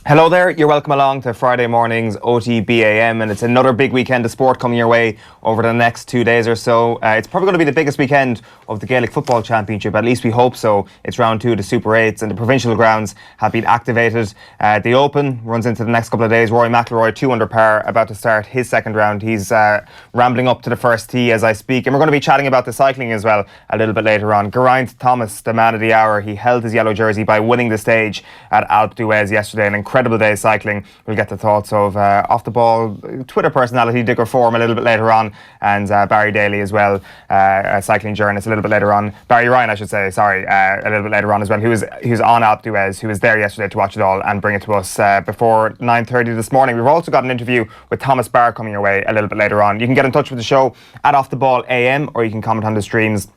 Hello there, you're welcome along to Friday morning's OTBAM, and it's another big weekend of sport coming your way over the next 2 days or so. It's probably going to be the biggest weekend of the Gaelic Football Championship, at least we hope so. It's round 2 of the Super 8s and the provincial grounds have been activated. The Open runs into the next couple of days. Rory McIlroy 2 under par, about to start his second round. He's rambling up to the first tee as I speak, and we're going to be chatting about the cycling as well a little bit later on. Geraint Thomas, the man of the hour, he held his yellow jersey by winning the stage at Alpe d'Huez yesterday. An incredible day cycling. We'll get the thoughts of off the ball Twitter personality Digger Form a little bit later on, and Barry Daly as well, a cycling journalist a little bit later on. Barry Ryan, I should say, sorry, a little bit later on as well, who's on Alpe d'Huez, who was there yesterday to watch it all and bring it to us before 9:30 this morning. We've also got an interview with Thomas Barr coming your way a little bit later on. You can get in touch with the show at Off the Ball AM, or you can comment on the streams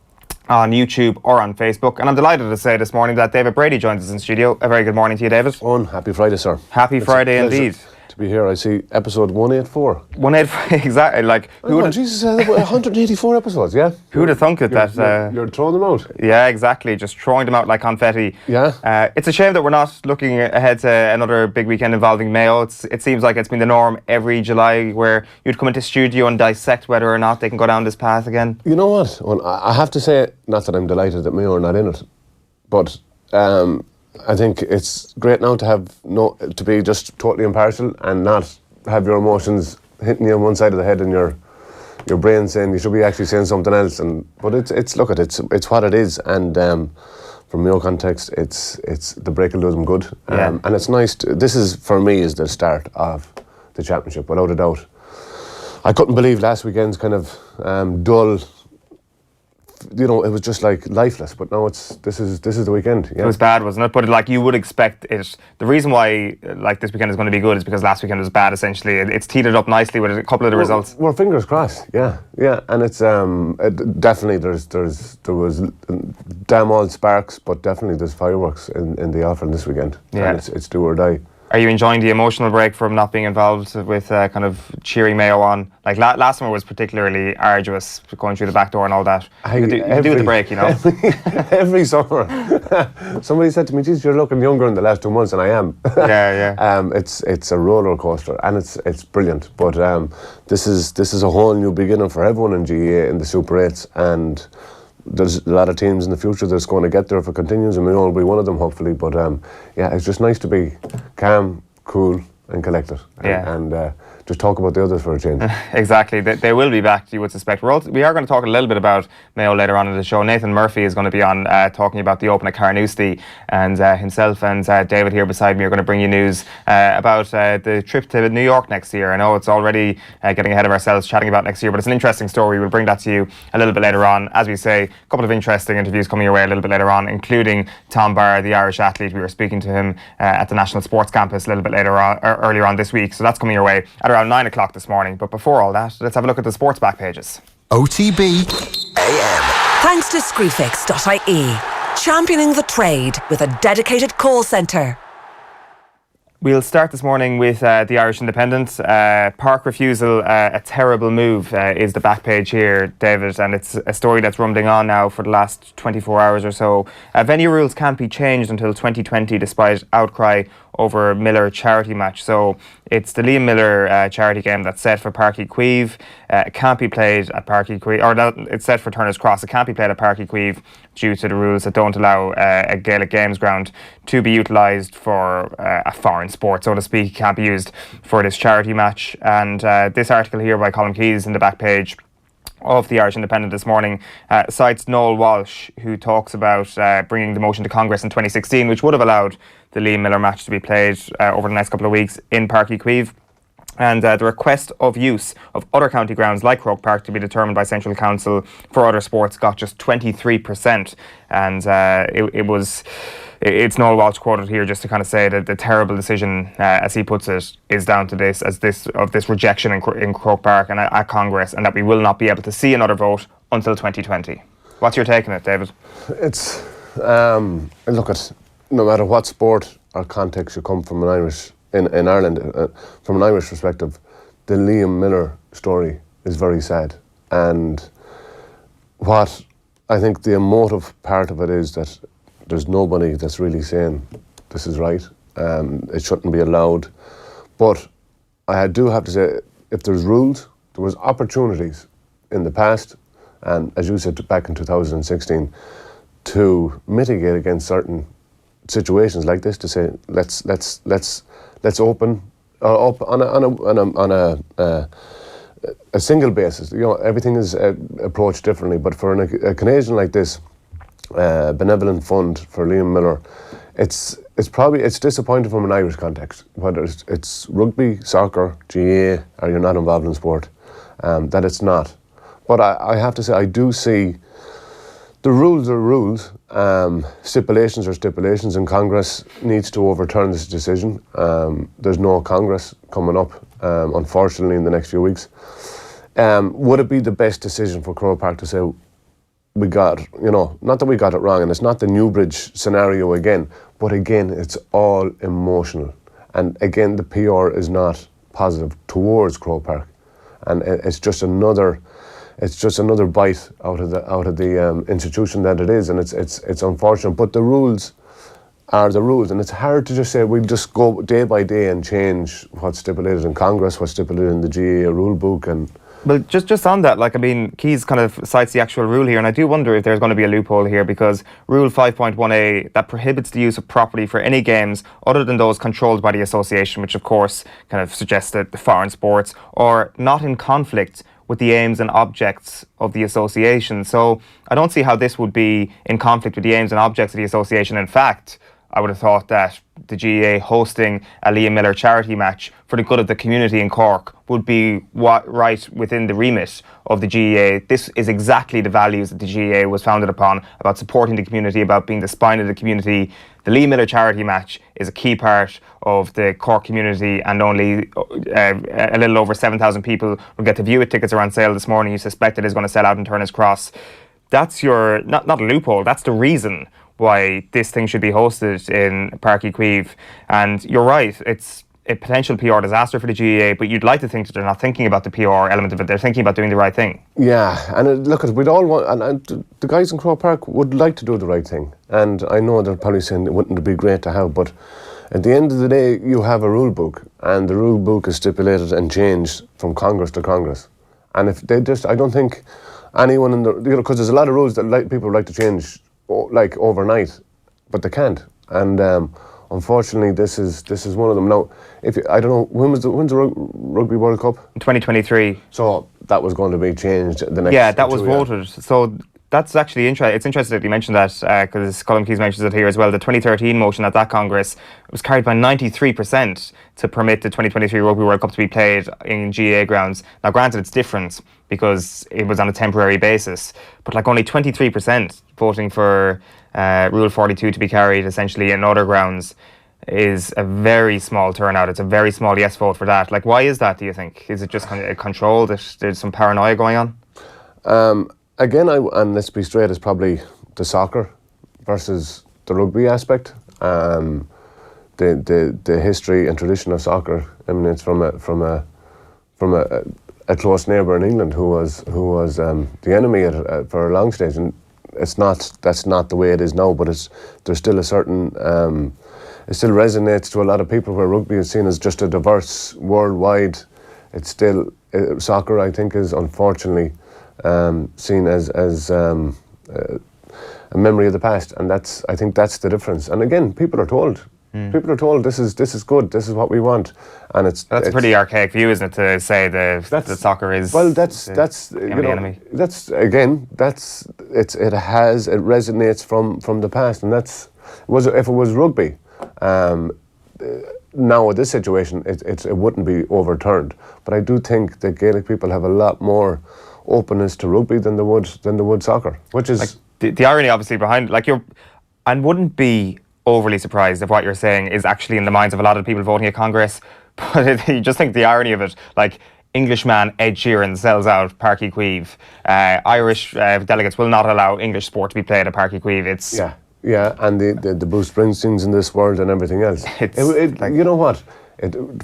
on YouTube or on Facebook. And I'm delighted to say this morning that David Brady joins us in studio. A very good morning to you, David. Happy Friday, sir. Happy Friday indeed. To be here. I see episode 184. 184, exactly. Like, who would Jesus, 184 episodes, yeah? Who would have thunk it you're throwing them out? Yeah, exactly. Just throwing them out like confetti. Yeah. It's a shame that we're not looking ahead to another big weekend involving Mayo. It seems like it's been the norm every July where you'd come into studio and dissect whether or not they can go down this path again. You know what? Well, I have to say, not that I'm delighted that Mayo are not in it, but I think it's great now to be just totally impartial and not have your emotions hitting you on one side of the head and your brain saying you should be actually saying something else. But it's what it is, and from Mayo context, it's the break will do them good. And it's nice. This is for me is the start of the championship, without a doubt. I couldn't believe last weekend's kind of dull. You know, it was just like lifeless. But now this is the weekend. Yeah. It was bad, wasn't it? But like you would expect it. The reason why like this weekend is going to be good is because last weekend was bad. Essentially, it's teed it up nicely with a couple of the results. Well, fingers crossed. Yeah, and it's definitely there was damn all sparks, but definitely there's fireworks in the offing this weekend. Yeah, and it's do or die. Are you enjoying the emotional break from not being involved with kind of cheering Mayo on? Like last summer was particularly arduous, going through the back door and all that. You do with the break, you know. Every summer, somebody said to me, "Geez, you're looking younger in the last 2 months," and I am. Yeah. It's a roller coaster, and it's brilliant. But this is a whole new beginning for everyone in GAA in the Super 8s, and there's a lot of teams in the future that's going to get there if it continues, and Mayo will be one of them, hopefully. But it's just nice to be calm, cool, and collected, and just talk about the others for a change. Exactly, they will be back, you would suspect. We are going to talk a little bit about Mayo later on in the show. Nathan Murphy is going to be on talking about the Open at Carnoustie, and himself and David here beside me are going to bring you news about the trip to New York next year. I know it's already getting ahead of ourselves chatting about next year, but it's an interesting story. We'll bring that to you a little bit later on. As we say, a couple of interesting interviews coming your way a little bit later on, including Tom Barr, the Irish athlete. We were speaking to him at the National Sports Campus a little bit earlier on this week, so that's coming your way at around 9 o'clock this morning. But before all that, let's have a look at the sports back pages. OTB AM. Thanks to Screwfix.ie, championing the trade with a dedicated call centre. We'll start this morning with the Irish Independent. Park refusal, a terrible move, is the back page here, David, and it's a story that's rumbling on now for the last 24 hours or so. Venue rules can't be changed until 2020 despite outcry over Miller charity match. So it's the Liam Miller charity game that's set for Páirc Uí Chaoimh. It can't be played at Páirc Uí Chaoimh, or it's set for Turner's Cross. It can't be played at Páirc Uí Chaoimh due to the rules that don't allow a Gaelic Games ground to be utilised for a foreign sport, so to speak. It can't be used for this charity match. And this article here by Colin Keys in the back page of the Irish Independent this morning cites Noel Walsh, who talks about bringing the motion to Congress in 2016, which would have allowed the Liam Miller match to be played over the next couple of weeks in Páirc Uí Chaoimh. And the request of use of other county grounds like Croke Park to be determined by Central Council for other sports got just 23%. And it's Noel Walsh quoted here just to kind of say that the terrible decision, as he puts it, is down to this rejection in Croke Park and at Congress, and that we will not be able to see another vote until 2020. What's your take on it, David? It's look at no matter what sport or context you come from in Ireland, from an Irish perspective, the Liam Miller story is very sad. And what I think the emotive part of it is that there's nobody that's really saying this is right. It shouldn't be allowed. But I do have to say, if there's rules, there was opportunities in the past, and as you said back in 2016, to mitigate against certain situations like this. To say let's open up on a single basis. Everything is approached differently. But for an occasion like this, benevolent fund for Liam Miller, it's disappointing from an Irish context, whether it's rugby, soccer, GAA, or you're not involved in sport, that it's not. But I have to say, I do see the rules are rules, stipulations are stipulations, and Congress needs to overturn this decision. There's no Congress coming up, unfortunately, in the next few weeks. Would it be the best decision for Croke Park to say, we got, not that we got it wrong, and it's not the Newbridge scenario again, but again, it's all emotional. And again, the PR is not positive towards Croke Park. And it's just another bite out of the institution that it is, and it's unfortunate. But the rules are the rules, and it's hard to just say we'll just go day by day and change what's stipulated in Congress, what's stipulated in the GAA rule book. And well, just on that, Keys kind of cites the actual rule here, and I do wonder if there's going to be a loophole here, because Rule 5.1a, that prohibits the use of property for any games other than those controlled by the association, which of course kind of suggests that the foreign sports, or not in conflict with the aims and objects of the association. So I don't see how this would be in conflict with the aims and objects of the association. In fact, I would have thought that the GAA hosting a Liam Miller charity match for the good of the community in Cork would be right within the remit of the GAA. This is exactly the values that the GAA was founded upon, about supporting the community, about being the spine of the community. The Liam Miller charity match is a key part of the Cork community, and only a little over 7,000 people will get to view it. Tickets are on sale this morning. You suspect it is going to sell out in Turner's Cross. That's your, not a loophole, that's the reason why this thing should be hosted in Páirc Uí Chaoimh. And you're right, it's a potential PR disaster for the GAA, but you'd like to think that they're not thinking about the PR element of it, they're thinking about doing the right thing. Yeah, and look, we'd all want, and the guys in Croke Park would like to do the right thing. And I know they're probably saying it wouldn't be great to have, but at the end of the day, you have a rule book, and the rule book is stipulated and changed from Congress to Congress. And if they just, I don't think anyone in the, because there's a lot of rules that people like to change overnight, but they can't. And unfortunately, this is one of them. Now, I don't know, when's the Rugby World Cup? 2023. So that was going to be changed the next. Yeah, that was voted. So that's actually interesting. It's interesting that you mentioned that, because Colin Keys mentions it here as well. The 2013 motion at that Congress was carried by 93% to permit the 2023 Rugby World Cup to be played in GAA grounds. Now, granted, it's different because it was on a temporary basis, but only 23% voting for Rule 42 to be carried essentially in other grounds is a very small turnout. It's a very small yes vote for that. Why is that, do you think? Is it just kind of a control, that there's some paranoia going on? Again, and let's be straight, it's probably the soccer versus the rugby aspect. The history and tradition of soccer emanates from a close neighbour in England who was the enemy for a long stage, and that's not the way it is now. But there's still a certain it still resonates to a lot of people where rugby is seen as just a diverse worldwide. It's still soccer, I think, is unfortunately seen as a memory of the past, and I think that's the difference. And again, people are told this is good, this is what we want, and it's a pretty archaic view, isn't it, to say that soccer is that's the enemy. It resonates from the past, and if it was rugby. Now, with this situation, it wouldn't be overturned. But I do think that Gaelic people have a lot more openness to rugby than they would soccer, which is the irony, obviously, behind and wouldn't be overly surprised if what you're saying is actually in the minds of a lot of people voting at Congress. But you just think the irony of it, Englishman Ed Sheeran sells out Páirc Uí Chaoimh. Irish delegates will not allow English sport to be played at Páirc Uí Chaoimh. Yeah, and the Bruce Springsteens in this world and everything else. You know what?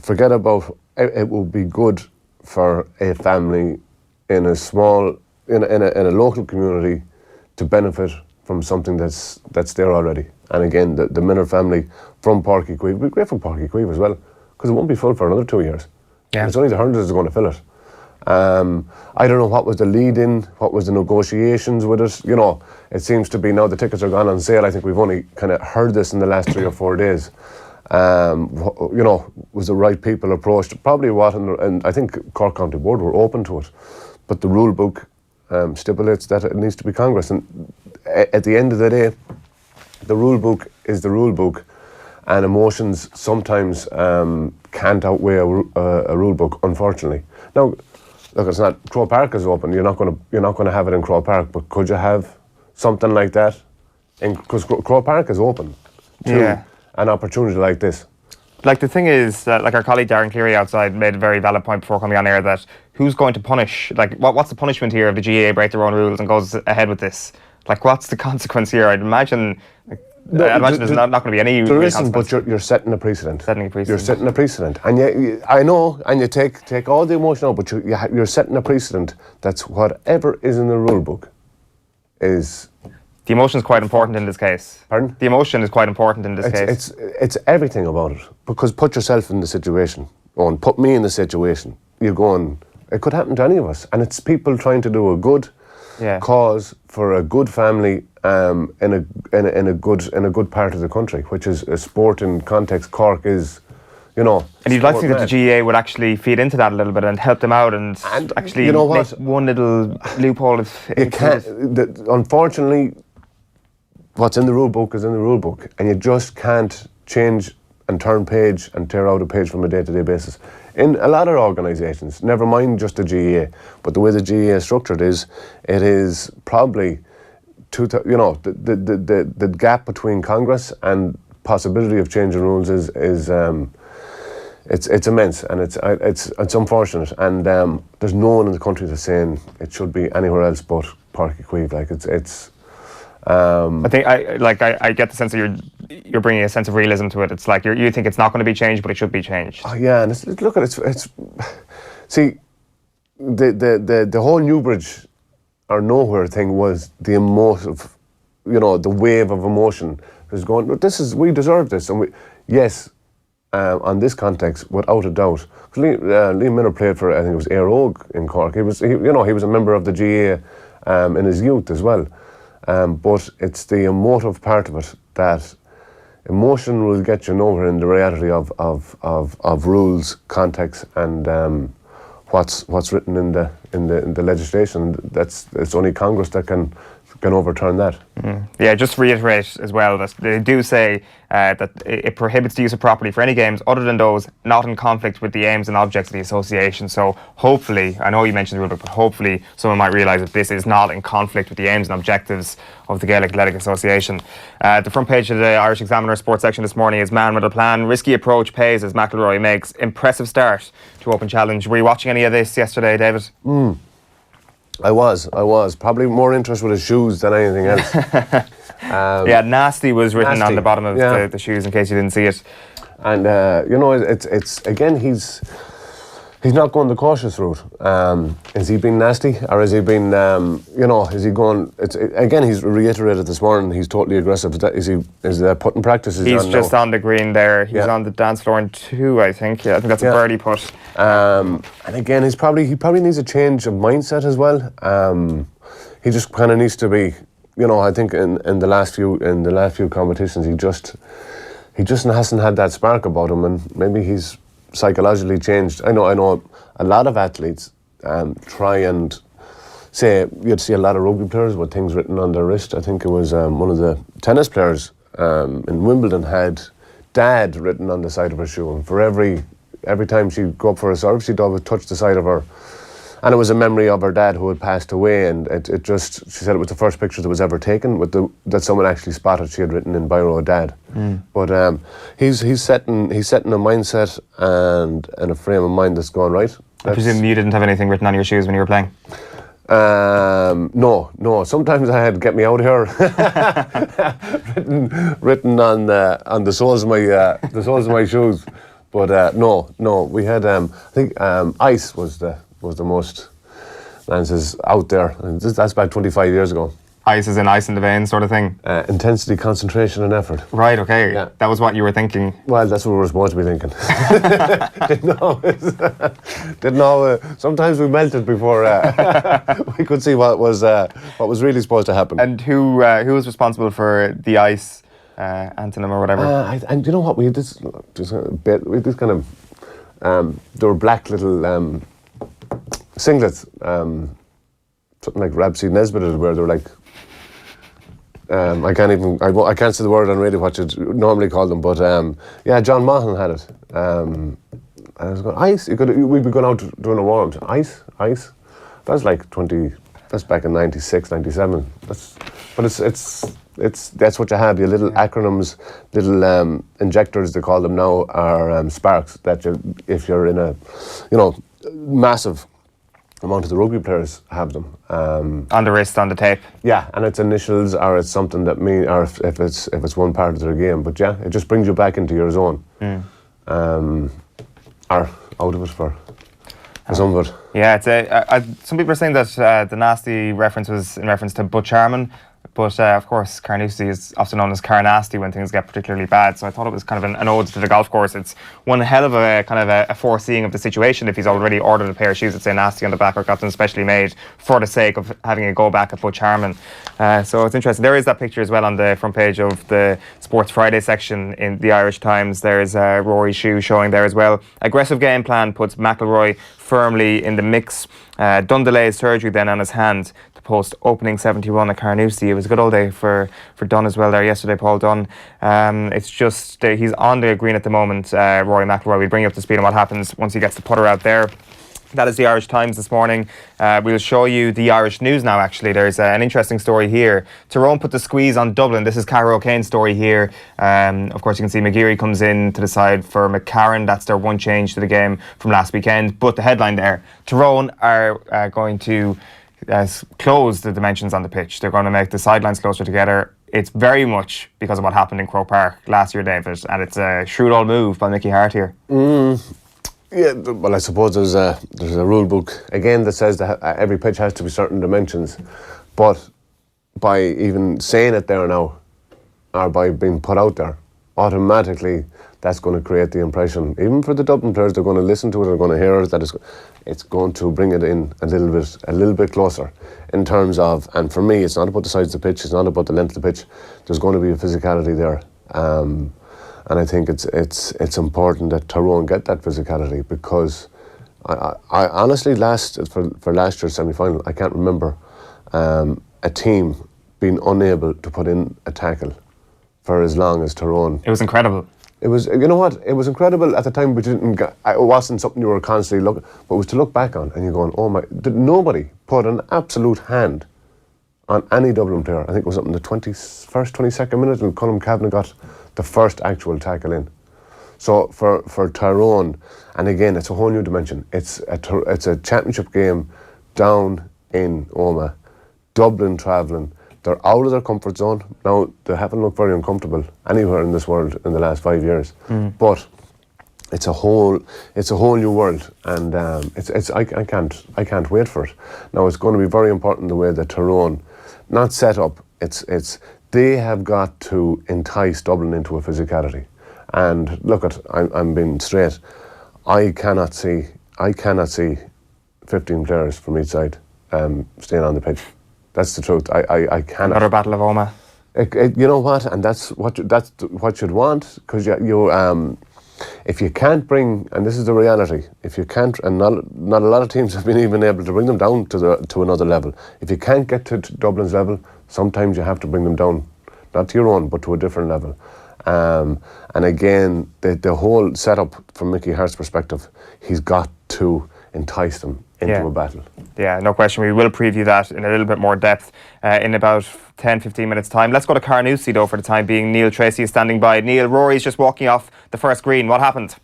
Forget about it. Will be good for a family in a small, in a local community to benefit from something that's there already. And again, the Miller family from Páirc Uí Chaoimh, we'd be great for Páirc Uí Chaoimh as well, because it won't be full for another 2 years. Yeah. It's only the hurlers that's going to fill it. I don't know what was the lead-in, what was the negotiations with it. You know, it seems to be now the tickets are gone on sale. I think we've only kind of heard this in the last 3 or 4 days. You know, was the right people approached? Probably what, and I think Cork County Board were open to it. But the rule book stipulates that it needs to be Congress. And at the end of the day, the rule book is the rule book, and emotions sometimes can't outweigh a rule book, unfortunately. Now, look, it's not, Croke Park is open. You're not going to have it in Croke Park, but could you have something like that? Because Croke Park is open to an opportunity like this. Like, the thing is that, like, our colleague Darren Cleary outside made a very valid point before coming on air, that who's going to punish? Like, what's the punishment here if the GAA break their own rules and goes ahead with this? Like, what's the consequence here? I'd imagine. I'd imagine there's not going to be any. There isn't, but you're setting a precedent. Setting a precedent. You're setting a precedent, and I know, and you take all the emotion out, but you're setting a precedent. That's whatever is in the rule book is. The emotion is quite important in this case. Pardon? The emotion is quite important in this case. It's everything about it. Because put yourself in the situation. Owen, put me in the situation. You're going. It could happen to any of us, and it's people trying to do a good cause for a good family in a good part of the country, which is a sporting context. Cork is, you know. And you'd like to think that the GAA would actually feed into that a little bit and help them out and actually you know make what? one little loophole. You can't. Unfortunately, what's in the rule book is in the rule book, and you just can't change and turn page and tear out a page from a day-to-day basis. In a lot of organisations, never mind just the GAA, but the way the GAA is structured it is probably the gap between Congress and possibility of changing rules is it's immense, and it's unfortunate, and there's no one in the country that's saying it should be anywhere else but Páirc Uí Chaoimh. Like it's. I think I get the sense that you're bringing a sense of realism to it. It's like you think it's not going to be changed, but it should be changed. Oh yeah, and look at it's. See, the whole Newbridge or nowhere thing was the emotive, the wave of emotion was going. We deserve this, and on this context, without a doubt. Liam Miller played for, I think it was Éire Óg in Cork. He was a member of the GAA in his youth as well. But it's the emotive part of it that emotion will get you nowhere in the reality of rules, context, and what's written in the legislation. It's only Congress that can overturn that. Yeah, just to reiterate as well that they do say that it prohibits the use of property for any games other than those not in conflict with the aims and objects of the association. So hopefully, I know you mentioned the rule book, but hopefully someone might realise that this is not in conflict with the aims and objectives of the Gaelic Athletic Association. The front page of the Irish Examiner sports section this morning is Man with a Plan. Risky approach pays as McIlroy makes impressive start to Open Challenge. Were you watching any of this yesterday, David? I was probably more interested with his shoes than anything else. Nasty was written on the bottom of the shoes in case you didn't see it. And it's again he's not going the cautious route. Has he been nasty, or has he been is he going? Again he's reiterated this morning. He's totally aggressive. Is the putting practices? He's just on the green there. He's on the dance floor in 2, I think. Yeah, I think that's a birdie putt. And again, he probably needs a change of mindset as well. He just kind of needs to be. I think in the last few competitions, he just hasn't had that spark about him, and maybe he's psychologically changed. I know a lot of athletes try and say, you'd see a lot of rugby players with things written on their wrist. I think it was one of the tennis players in Wimbledon had dad written on the side of her shoe, and for every time she'd go up for a serve, she'd always touch the side of her. And it was a memory of her dad who had passed away, and she said it was the first picture that was ever taken that someone actually spotted. She had written in biro dad. But he's setting a mindset and a frame of mind that's going right. I presume you didn't have anything written on your shoes when you were playing? No. Sometimes I had "Get Me Out of Here" written on the soles of my shoes. But no. We had I think Ice was the most Lances out there. And that's about 25 years ago. Ice is in ice in the veins sort of thing? Intensity, concentration and effort. Right, okay. Yeah. That was what you were thinking. Well, that's what we were supposed to be thinking. Didn't always. Sometimes we melted before we could see what was really supposed to happen. And who was responsible for the ice antonym or whatever? And you know what? We had this kind of there were black little singlets, something like Rabsy Nesbitt, where they were like. I can't say the word on radio what you'd normally call them, but John Monaghan had it. I was going, ice. We'd be going out doing a warm. Ice. That's like 20. That's back in 96, 97. That's what you had. Your little acronyms, little injectors, they call them now, are sparks. That if you're in a, massive amount of the rugby players have them. On the wrist, on the tape. Yeah, and it's initials, or it's something that or if it's one part of their game. But yeah, it just brings you back into your zone. Or out of it for some of it. Yeah, it's some people are saying that the nasty reference was in reference to Butch Harmon. But of course, Carnoustie is often known as Carnoustie when things get particularly bad. So I thought it was kind of an ode to the golf course. It's one hell of a kind of a foreseeing of the situation. If he's already ordered a pair of shoes that say Nasty on the back or got them specially made for the sake of having a go back at Butch Harmon. So it's interesting. There is that picture as well on the front page of the Sports Friday section in the Irish Times. There's Rory's shoe showing there as well. Aggressive game plan puts McIlroy firmly in the mix. Dundelay's surgery then on his hand to post opening 71 at Carnoustie. It was a good old day for Dunn as well there yesterday, Paul Dunn. It's just he's on the green at the moment, Rory McIlroy. We'll bring you up to speed on what happens once he gets the putter out there. That is the Irish Times this morning. We'll show you the Irish News now, actually. There's an interesting story here. Tyrone put the squeeze on Dublin. This is Cara O'Kane's story here. Of course, you can see McGeary comes in to the side for McCarran. That's their one change to the game from last weekend. But the headline there, Tyrone are going to close the dimensions on the pitch. They're going to make the sidelines closer together. It's very much because of what happened in Croke Park last year, David. And it's a shrewd old move by Mickey Hart here. Yeah, well, I suppose there's a rule book again that says that every pitch has to be certain dimensions, but by even saying it there now, or by being put out there, automatically that's going to create the impression, even for the Dublin players, they're going to listen to it, they're going to hear it, that it's going to bring it in a little bit closer in terms of, and for me, it's not about the size of the pitch, it's not about the length of the pitch. There's going to be a physicality there. And I think it's important that Tyrone get that physicality, because I honestly, for last year's semi-final, I can't remember a team being unable to put in a tackle for as long as Tyrone. It was incredible. It was, you know what, it was incredible at the time, but it wasn't something you were constantly looking, but it was to look back on and you're going, oh my, did nobody put an absolute hand on any Dublin player? I think it was up in the 22nd minute, and Colm Kavanagh got the first actual tackle in. So for Tyrone, and again, it's a whole new dimension. It's a championship game down in Omagh, Dublin travelling. They're out of their comfort zone. Now, they haven't looked very uncomfortable anywhere in this world in the last 5 years. But it's a whole new world, and I can't wait for it. Now, it's going to be very important the way that Tyrone, not set up, they have got to entice Dublin into a physicality. And look I'm being straight. I cannot see 15 players from each side staying on the pitch. That's the truth. I cannot. Another Battle of Omagh. You know what? And that's what you'd want, because you if you can't bring, and this is the reality, if you can't, and not a lot of teams have been even able to bring them down to another level. If you can't get to Dublin's level, sometimes you have to bring them down, not to your own, but to a different level. And again, the whole setup from Mickey Hart's perspective, he's got to entice them into a battle. Yeah, no question. We will preview that in a little bit more depth in about 10-15 minutes time. Let's go to Carnoustie though for the time being. Neil Treacy is standing by. Neil, Rory's just walking off the first green. What happened?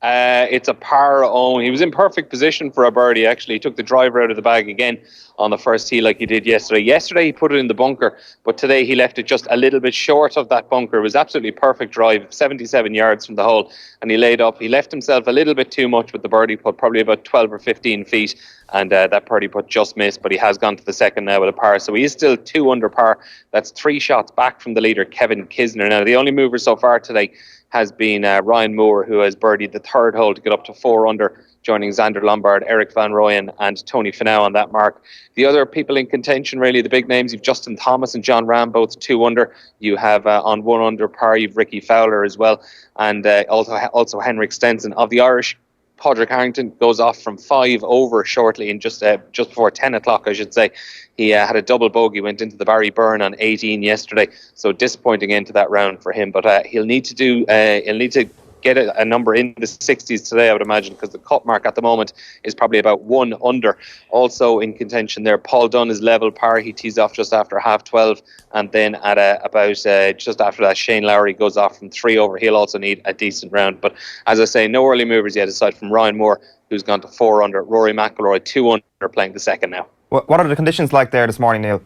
It's a par own. He was in perfect position for a birdie, actually. He took the driver out of the bag again on the first tee like he did yesterday. Yesterday he put it in the bunker, but today he left it just a little bit short of that bunker. It was absolutely perfect drive, 77 yards from the hole, and he laid up. He left himself a little bit too much with the birdie putt, probably about 12 or 15 feet, and that birdie putt just missed, but he has gone to the second now with a par, so he is still 2 under par. That's 3 shots back from the leader, Kevin Kisner. Now, the only mover so far today has been Ryan Moore, who has birdied the 3rd hole to get up to 4 under, joining Xander Lombard, Eric Van Rooyen and Tony Finau on that mark. The other people in contention, really, the big names, you've Justin Thomas and John Ram, both 2 under. You have on 1 under par, you've Ricky Fowler as well, and also Henrik Stenson. Of the Irish, Padraig Harrington goes off from 5 over shortly, in just before 10 o'clock, I should say. He had a double bogey, went into the Barry Burn on 18 yesterday, so disappointing end to that round for him. But he'll need to get a number in the 60s today, I would imagine, because the cut mark at the moment is probably about 1 under. Also in contention there, Paul Dunn is level par. He tees off just after 12:30, and then at about just after that, Shane Lowry goes off from 3 over. He'll also need a decent round. But as I say, no early movers yet, aside from Ryan Moore, who's gone to 4 under. Rory McIlroy 2 under, playing the second now. What are the conditions like there this morning, Neil?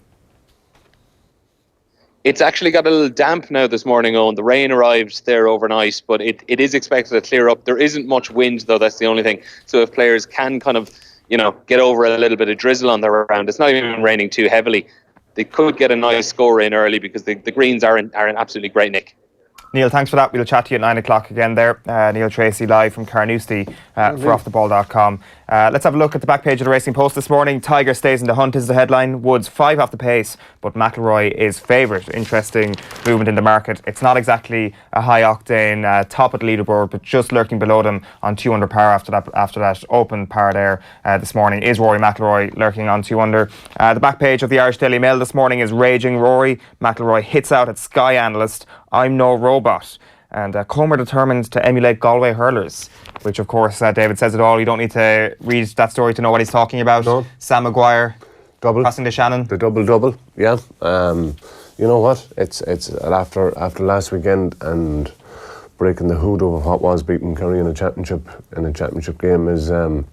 It's actually got a little damp now this morning, Owen. The rain arrived there overnight, but it is expected to clear up. There isn't much wind, though, that's the only thing. So if players can kind of, get over a little bit of drizzle on their round, it's not even raining too heavily. They could get a nice score in early because the greens are in absolutely great nick. Neil, thanks for that. We'll chat to you at 9 o'clock again there. Neil Treacy live from Carnoustie for offtheball.com. Let's have a look at the back page of the Racing Post this morning. Tiger stays in the hunt is the headline. Woods 5 off the pace, but McIlroy is favourite. Interesting movement in the market. It's not exactly a high octane top of the leaderboard, but just lurking below them on 2 under par after that open par there this morning is Rory McIlroy, lurking on 2 under. The back page of the Irish Daily Mail this morning is Raging Rory. McIlroy hits out at Sky analyst, "I'm no robot." And Comer determined to emulate Galway hurlers, which of course, David says it all. You don't need to read that story to know what he's talking about. No. Sam Maguire Double. crossing the Shannon. The double, yeah. You know what? It's after last weekend and breaking the hood over what was beating Kerry in a championship game is they're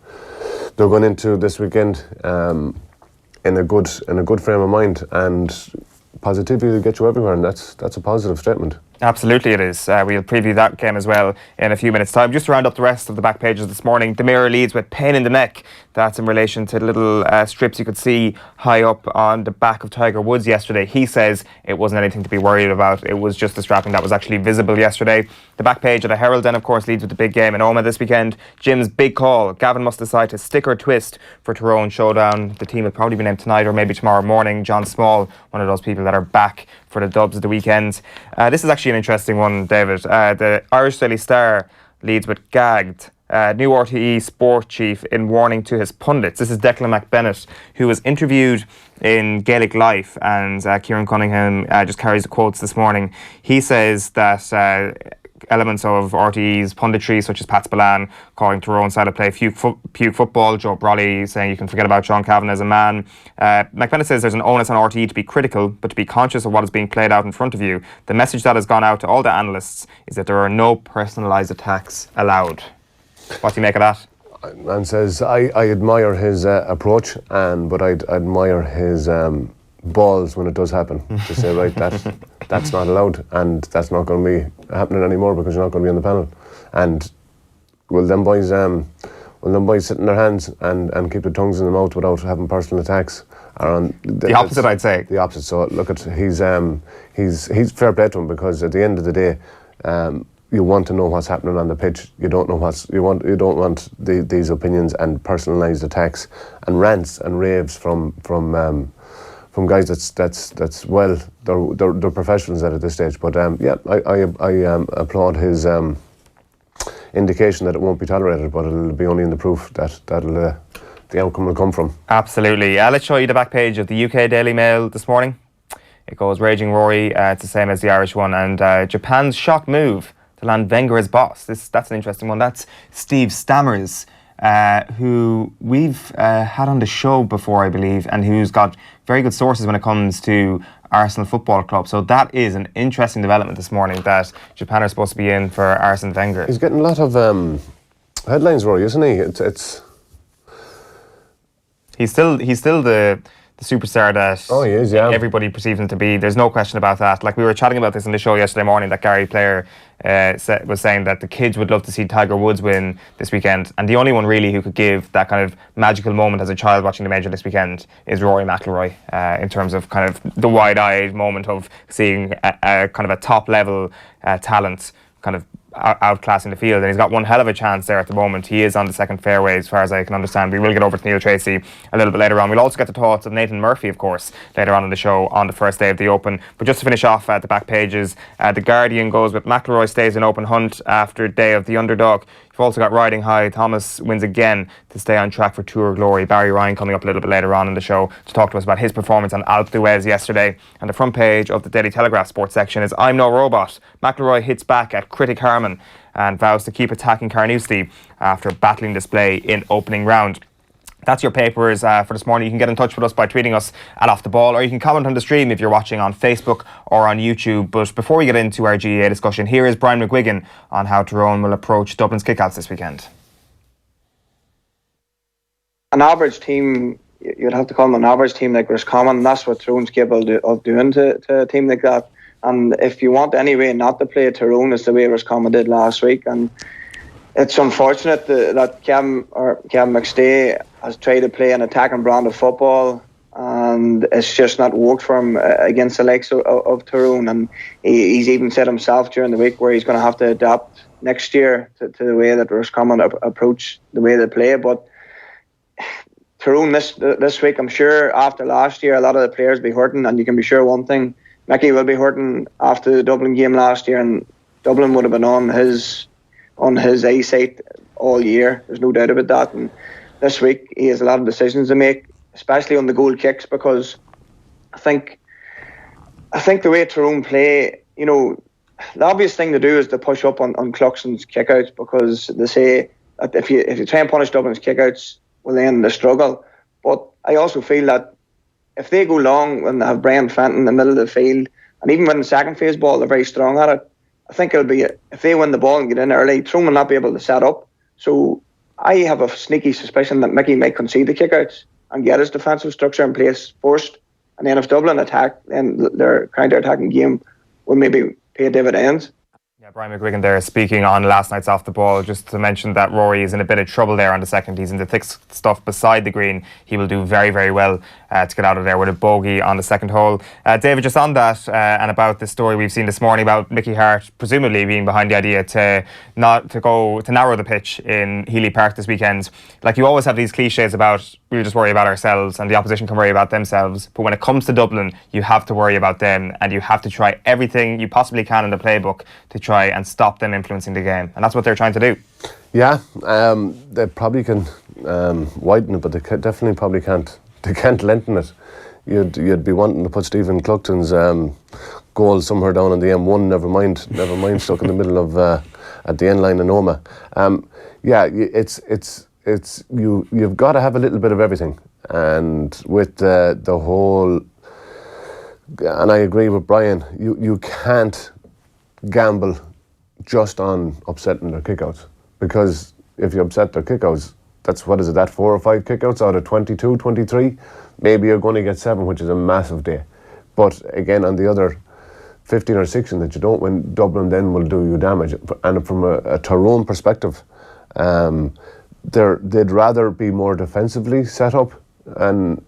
going into this weekend in a good frame of mind, and positivity will get you everywhere, and that's a positive statement. Absolutely it is. We'll preview that game as well in a few minutes' time. Just to round up the rest of the back pages this morning, the Mirror leads with pain in the neck. That's in relation to the little strips you could see high up on the back of Tiger Woods yesterday. He says it wasn't anything to be worried about. It was just the strapping that was actually visible yesterday. The back page of the Herald then, of course, leads with the big game in Omagh this weekend. Jim's big call. Gavin must decide to stick or twist for Tyrone showdown. The team will probably be named tonight or maybe tomorrow morning. John Small, one of those people that are back for the dubs of the weekend. This is actually an interesting one, David. The Irish Daily Star leads with gagged. New RTE sport chief in warning to his pundits. This is Declan McBennett, who was interviewed in Gaelic Life, and Kieran Cunningham just carries the quotes this morning. He says that elements of RTE's punditry, such as Pat Spillane calling Tyrone side of play puke football, Joe Brolly saying you can forget about Sean Cavan as a man. McBennett says there's an onus on RTE to be critical, but to be conscious of what is being played out in front of you. The message that has gone out to all the analysts is that there are no personalised attacks allowed. What do you make of that? And says, I admire his approach, but I admire his balls when it does happen. To say, right, that's not allowed, and that's not going to be happening anymore because you're not going to be on the panel. And will them boys sit in their hands and keep their tongues in their mouth without having personal attacks? The opposite, I'd say. The opposite. So look at he's fair play to him, because at the end of the day, you want to know what's happening on the pitch. You don't don't want these opinions and personalised attacks and rants and raves from guys that's well, they're professionals at this stage. But I applaud his indication that it won't be tolerated, but it'll be only in the proof that the outcome will come from. Absolutely. Let's show you the back page of the UK Daily Mail this morning. It goes Raging Rory. It's the same as the Irish one, and Japan's shock move to land Wenger as boss. That's an interesting one. That's Steve Stammers, who we've had on the show before, I believe, and who's got very good sources when it comes to Arsenal Football Club. So that is an interesting development this morning, that Japan are supposed to be in for Arsene Wenger. He's getting a lot of Headlines, Rory, isn't he? It's He's still the superstar that he is, yeah. everybody perceives him to be. There's no question about that. Like, we were chatting about this on the show yesterday morning, that Gary Player was saying that the kids would love to see Tiger Woods win this weekend, and the only one really who could give that kind of magical moment as a child watching the major this weekend is Rory McIlroy, in terms of kind of the wide-eyed moment of seeing a kind of a top-level talent kind of outclassing the field, and he's got one hell of a chance there at the moment. He is on the second fairway as far as I can understand. We will get over to Neil Treacy a little bit later on. We'll also get the thoughts of Nathan Murphy, of course, later on in the show on the first day of the Open. But just to finish off at the back pages, the Guardian goes with McIlroy stays in open hunt after day of the underdog. You've also got riding high. Thomas wins again to stay on track for Tour glory. Barry Ryan coming up a little bit later on in the show to talk to us about his performance on Alpe d'Huez yesterday. And the front page of the Daily Telegraph sports section is I'm no robot. McIlroy hits back at critic Harman and vows to keep attacking Carnoustie after battling display in opening round. That's your papers for this morning. You can get in touch with us by tweeting us at Off The Ball, or you can comment on the stream if you're watching on Facebook or on YouTube. But before we get into our GAA discussion, here is Brian McGuigan on how Tyrone will approach Dublin's kickouts this weekend. An average team, you'd have to call them an average team like Roscommon, and that's what Tyrone's capable of doing to a team like that. And if you want any way not to play Tyrone, it's the way Roscommon did last week. And it's unfortunate that Kevin McStay has tried to play an attacking brand of football, and it's just not worked for him against the likes of Tyrone. And he's even said himself during the week where he's going to have to adapt next year to the way that Roscommon approach the way they play. But Tyrone this week, I'm sure after last year, a lot of the players will be hurting, and you can be sure one thing, Mickey will be hurting after the Dublin game last year, and Dublin would have been on his eyesight all year. There's no doubt about that. And this week he has a lot of decisions to make, especially on the goal kicks, because I think the way Tyrone play, the obvious thing to do is to push up on Cluxton's kickouts, because they say that if you try and punish Dublin's kickouts, well, then they struggle. But I also feel that if they go long and they have Brian Fenton in the middle of the field, and even when the second phase ball, they're very strong at it, I think it'll be, if they win the ball and get in early, Tyrone will not be able to set up. So I have a sneaky suspicion that Mickey might concede the kickouts and get his defensive structure in place first. And then if Dublin attack, then their counter-attacking game will maybe pay dividends. Yeah, Brian McGuigan there speaking on last night's Off The Ball. Just to mention that Rory is in a bit of trouble there on the second. He's in the thick stuff beside the green. He will do very, very well to get out of there with a bogey on the second hole. David, just on that and about the story we've seen this morning about Mickey Harte presumably being behind the idea to narrow the pitch in Healy Park this weekend. Like, you always have these cliches about we'll just worry about ourselves and the opposition can worry about themselves. But when it comes to Dublin, you have to worry about them, and you have to try everything you possibly can in the playbook to try and stop them influencing the game. And that's what they're trying to do. Yeah, they probably can widen it, but they definitely probably can't. They can't lengthen it. You'd be wanting to put Stephen Cluxton's goal somewhere down on the M1. Never mind stuck in the middle of at the end line in Oma. You've got to have a little bit of everything, and with the whole. And I agree with Brian. You can't gamble just on upsetting their kickouts, because if you upset their kickouts, that's, what is it, that 4 or 5 kickouts out of 22, 23, maybe you're going to get 7, which is a massive day. But again, on the other 15 or 16 that you don't win, Dublin then will do you damage. And from a Tyrone perspective, they'd rather be more defensively set up, and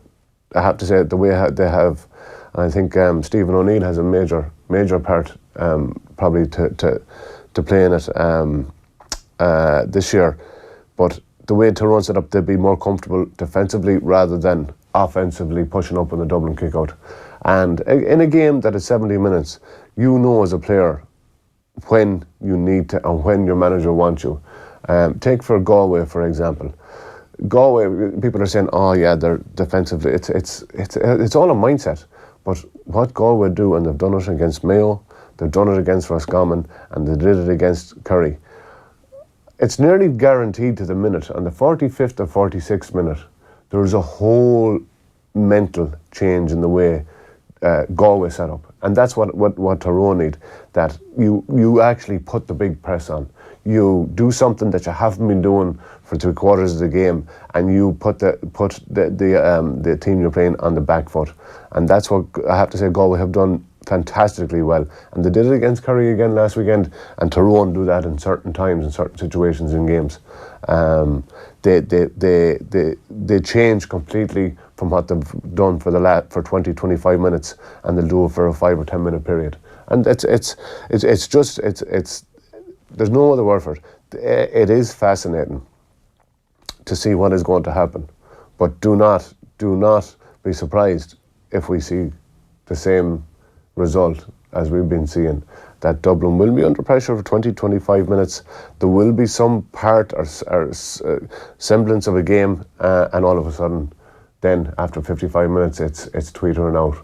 I have to say the way they have, I think Stephen O'Neill has a major part probably to play in it this year. But the way Tyrone set up, they'd be more comfortable defensively rather than offensively pushing up on the Dublin kick-out. And in a game that is 70 minutes, you know as a player when you need to and when your manager wants you. Take for Galway, for example. Galway, people are saying, oh yeah, they're defensively. It's all a mindset. But what Galway do, and they've done it against Mayo, they've done it against Roscommon, and they did it against Kerry. It's nearly guaranteed to the minute. On the 45th or 46th minute, there's a whole mental change in the way Galway set up. And that's what Tyrone need, that you actually put the big press on. you do something that you haven't been doing for 3/4 of the game, and you put the team you're playing on the back foot, and that's what I have to say Galway have done fantastically well, and they did it against Kerry again last weekend, and Tyrone do that in certain times, in certain situations in games. They change completely from what they've done for 20-25 minutes, and they'll do it for a 5 or 10 minute period. And it's there's no other word for it. It is fascinating to see what is going to happen, but do not be surprised if we see the same result as we've been seeing. That Dublin will be under pressure for 20-25 minutes. There will be some part or semblance of a game, and all of a sudden, then after 55 minutes, it's tweetering out,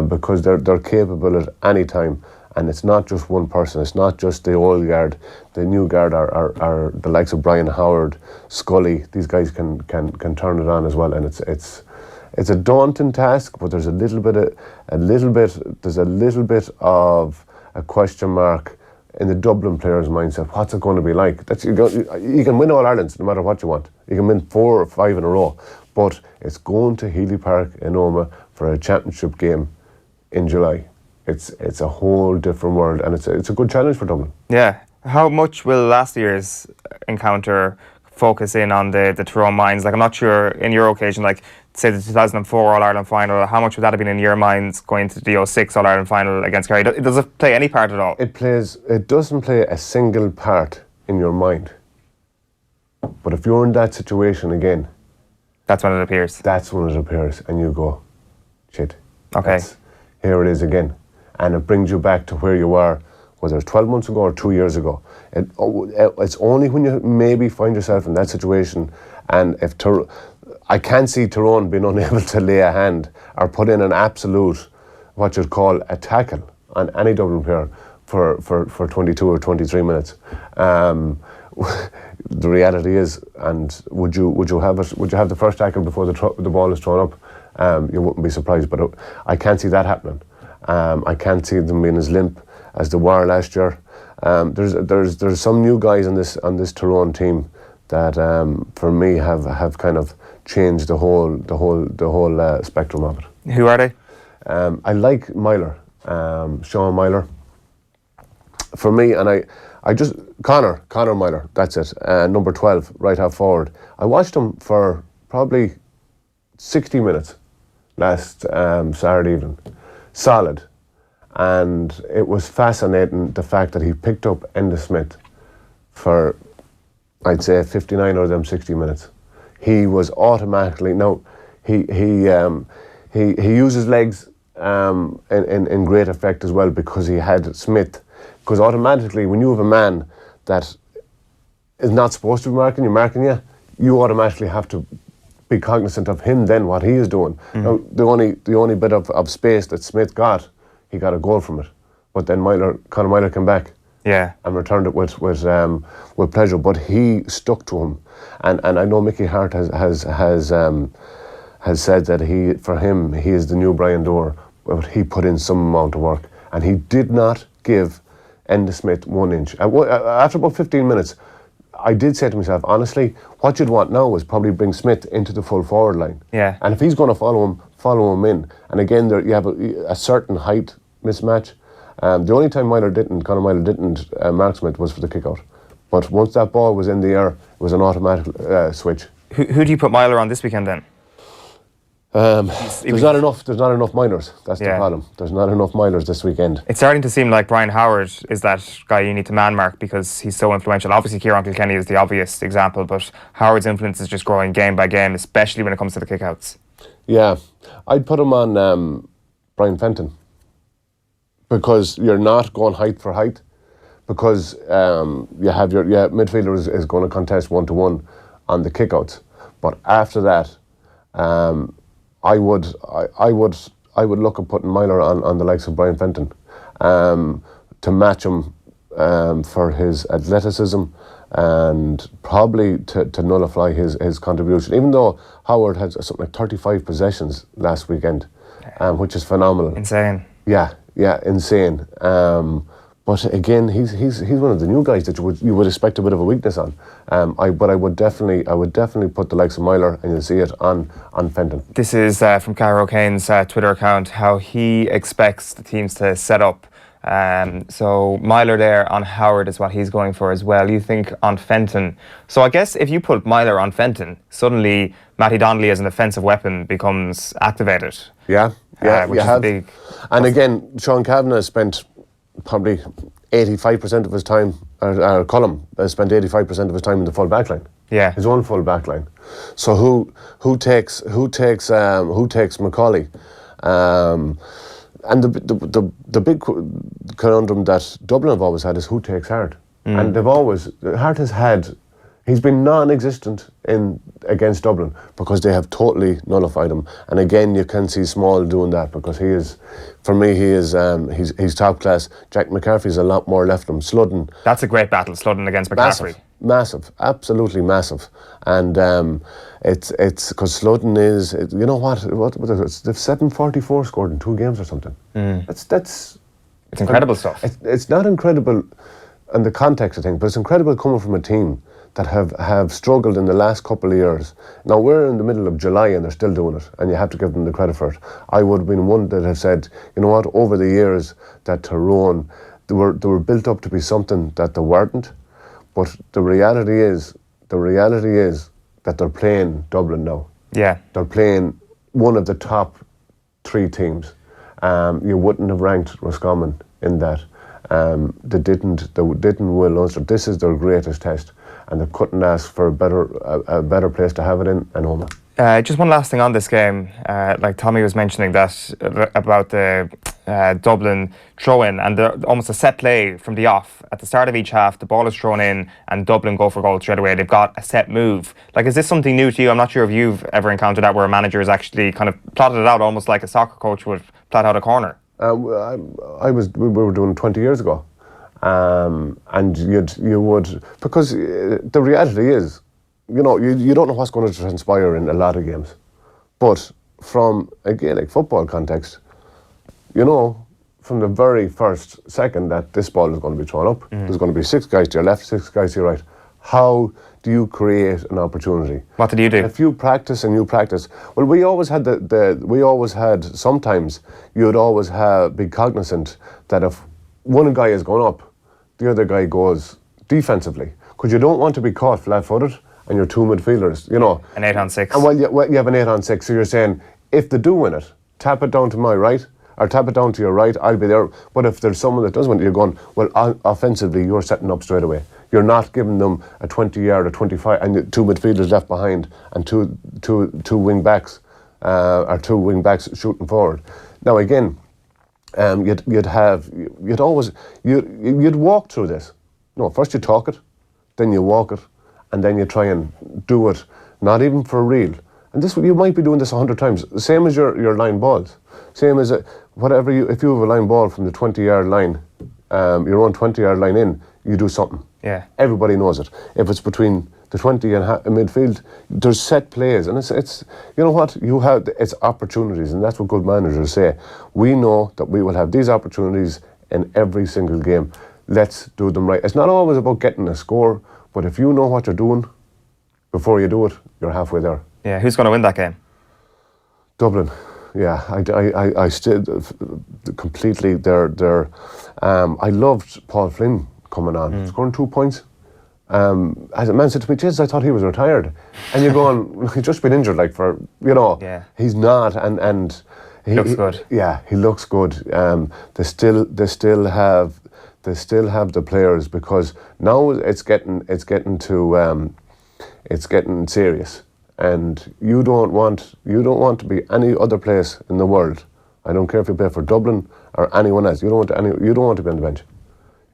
because they're capable at any time. And it's not just one person. It's not just the old guard. The new guard are the likes of Brian Howard, Scully. These guys can turn it on as well. And it's a daunting task, but there's a little bit of a question mark in the Dublin players' mindset. What's it going to be like? You can win All Ireland no matter what you want. You can win 4 or 5 in a row, but it's going to Healy Park in Omagh for a championship game in July. It's a whole different world, and it's a good challenge for Dublin. Yeah. How much will last year's encounter focus in on the Tyrone minds? Like, I'm not sure in your occasion, like say the 2004 All-Ireland final, how much would that have been in your minds going to the 06 All-Ireland final against Kerry? Does it play any part at all? It doesn't play a single part in your mind. But if you're in that situation again, that's when it appears. That's when it appears, and you go, shit. Okay. Here it is again. And it brings you back to where you were, whether it's 12 months ago or 2 years ago. It's only when you maybe find yourself in that situation, and if I can't see Tyrone being unable to lay a hand or put in an absolute, what you'd call a tackle on any Dublin player for 22 or 23 minutes. The reality is, and would you have the first tackle before the ball is thrown up? You wouldn't be surprised, but I can't see that happening. I can't see them being as limp as they were last year. There's some new guys on this Tyrone team that for me have kind of changed the whole spectrum of it. Who are they? I like Myler, Sean Myler. For me, and I just Connor Myler. That's it. Number 12, right half forward. I watched him for probably 60 minutes last Saturday evening. Solid, and it was fascinating the fact that he picked up Enda Smith for, I'd say, 59 of them 60 minutes. He was automatically he uses legs in great effect as well, because he had Smith. Because automatically, when you have a man that is not supposed to be marking you, you automatically have to be cognizant of him then, what he is doing. Mm-hmm. Now, the only bit of space that Smith got, he got a goal from it. But then Conor Myler came back, and returned it with pleasure. But he stuck to him, and I know Mickey Hart has said that he is the new Brian Doerr. But he put in some amount of work, and he did not give Enda Smith 1 inch. After about 15 minutes, I did say to myself, honestly, what you'd want now is probably bring Smith into the full forward line. Yeah. And if he's going to follow him in. And again, you have a certain height mismatch. The only time Conor Myler didn't mark Smith was for the kick out. But once that ball was in the air, it was an automatic switch. Who do you put Myler on this weekend then? There's not enough Mylers. That's the problem. There's not enough Mylers this weekend. It's starting to seem like Brian Howard is that guy you need to man mark, because he's so influential. Obviously, Kieran Kilkenny is the obvious example, but Howard's influence is just growing game by game, especially when it comes to the kickouts. Yeah, I'd put him on Brian Fenton, because you're not going height for height, because you have your midfielder is going to contest 1-to-1 on the kickouts, but after that, I would look at putting Myler on the likes of Brian Fenton to match him for his athleticism, and probably to nullify his contribution. Even though Howard had something like 35 possessions last weekend, which is phenomenal. Insane. Yeah, insane. But again, he's one of the new guys that you would expect a bit of a weakness on. I would definitely put the likes of Myler, and you'll see it on Fenton. This is from Cara O'Kane's Twitter account, how he expects the teams to set up. So Myler there on Howard is what he's going for as well. You think on Fenton. So I guess if you put Myler on Fenton, suddenly Matty Donnelly as an offensive weapon becomes activated. Yeah, which is big. And again, Sean Kavanagh spent probably 85% of his time, or Cullum spent 85% of his time in the full back line. Yeah, his own full back line. So who takes Macaulay? And the big conundrum that Dublin have always had is who takes Hart. And Hart he's been non-existent against Dublin because they have totally nullified him. And again, you can see Small doing that because he's top class. Jack McCaffrey's a lot more left of him. Sludden. That's a great battle, Sludden against McCaffrey. Massive, absolutely massive. And it's because Sludden is, you know what they've 744 scored in 2 games or something. It's incredible stuff. It's not incredible in the context of things, but it's incredible coming from a team that have struggled in the last couple of years. Now we're in the middle of July and they're still doing it, and you have to give them the credit for it. I would have been one that have said, you know what, over the years that Tyrone, they were built up to be something that they weren't. But the reality is that they're playing Dublin now. Yeah, they're playing one of the top 3 teams. You wouldn't have ranked Roscommon in that. They didn't will Ulster. This is their greatest test, and they couldn't ask for a better place to have it in and home. Just one last thing on this game. Like Tommy was mentioning that about the Dublin throw-in and almost a set play from the off. At the start of each half, the ball is thrown in and Dublin go for goal straight away. They've got a set move. Like, is this something new to you? I'm not sure if you've ever encountered that where a manager has actually kind of plotted it out almost like a soccer coach would plot out a corner. We were doing 20 years ago. And you would, because the reality is, you know, you don't know what's going to transpire in a lot of games. But from a Gaelic football context, you know, from the very first second that this ball is going to be thrown up, there's going to be 6 guys to your left, 6 guys to your right. How do you create an opportunity? What did you do? If you practice and you practice, well, we always had sometimes you'd always be cognizant that if one guy is going up, the other guy goes defensively, because you don't want to be caught flat-footed and your 2 midfielders, you know. An 8-on-6. And you have an 8-on-6, so you're saying, if they do win it, tap it down to my right, or tap it down to your right, I'll be there. But if there's someone that does win it, you're going, well, offensively, you're setting up straight away. You're not giving them a 20-yard or 25, and 2 midfielders left behind, and two wing backs, or 2 wing backs shooting forward. Now again, you'd walk through this. No, first you talk it, then you walk it, and then you try and do it, not even for real. And this, you might be doing this 100 times. Same as your line balls. Same as if you have a line ball from the 20-yard line, your own 20-yard line in, you do something. Yeah. Everybody knows it. If it's between the 20 and midfield, there's set plays, and it's you know what, it's opportunities, and that's what good managers say. We know that we will have these opportunities in every single game. Let's do them right. It's not always about getting a score, but if you know what you're doing before you do it, you're halfway there. Yeah, who's going to win that game? Dublin. Yeah, I still completely. I loved Paul Flynn coming on, scoring 2 points. As a man said to me, Jesus, I thought he was retired. And you're going, he's just been injured, like, for, you know. Yeah. He's not, and he looks good. Yeah, he looks good. They still have the players, because now it's getting serious. And you don't want to be any other place in the world. I don't care if you play for Dublin or anyone else. You don't want to be on the bench.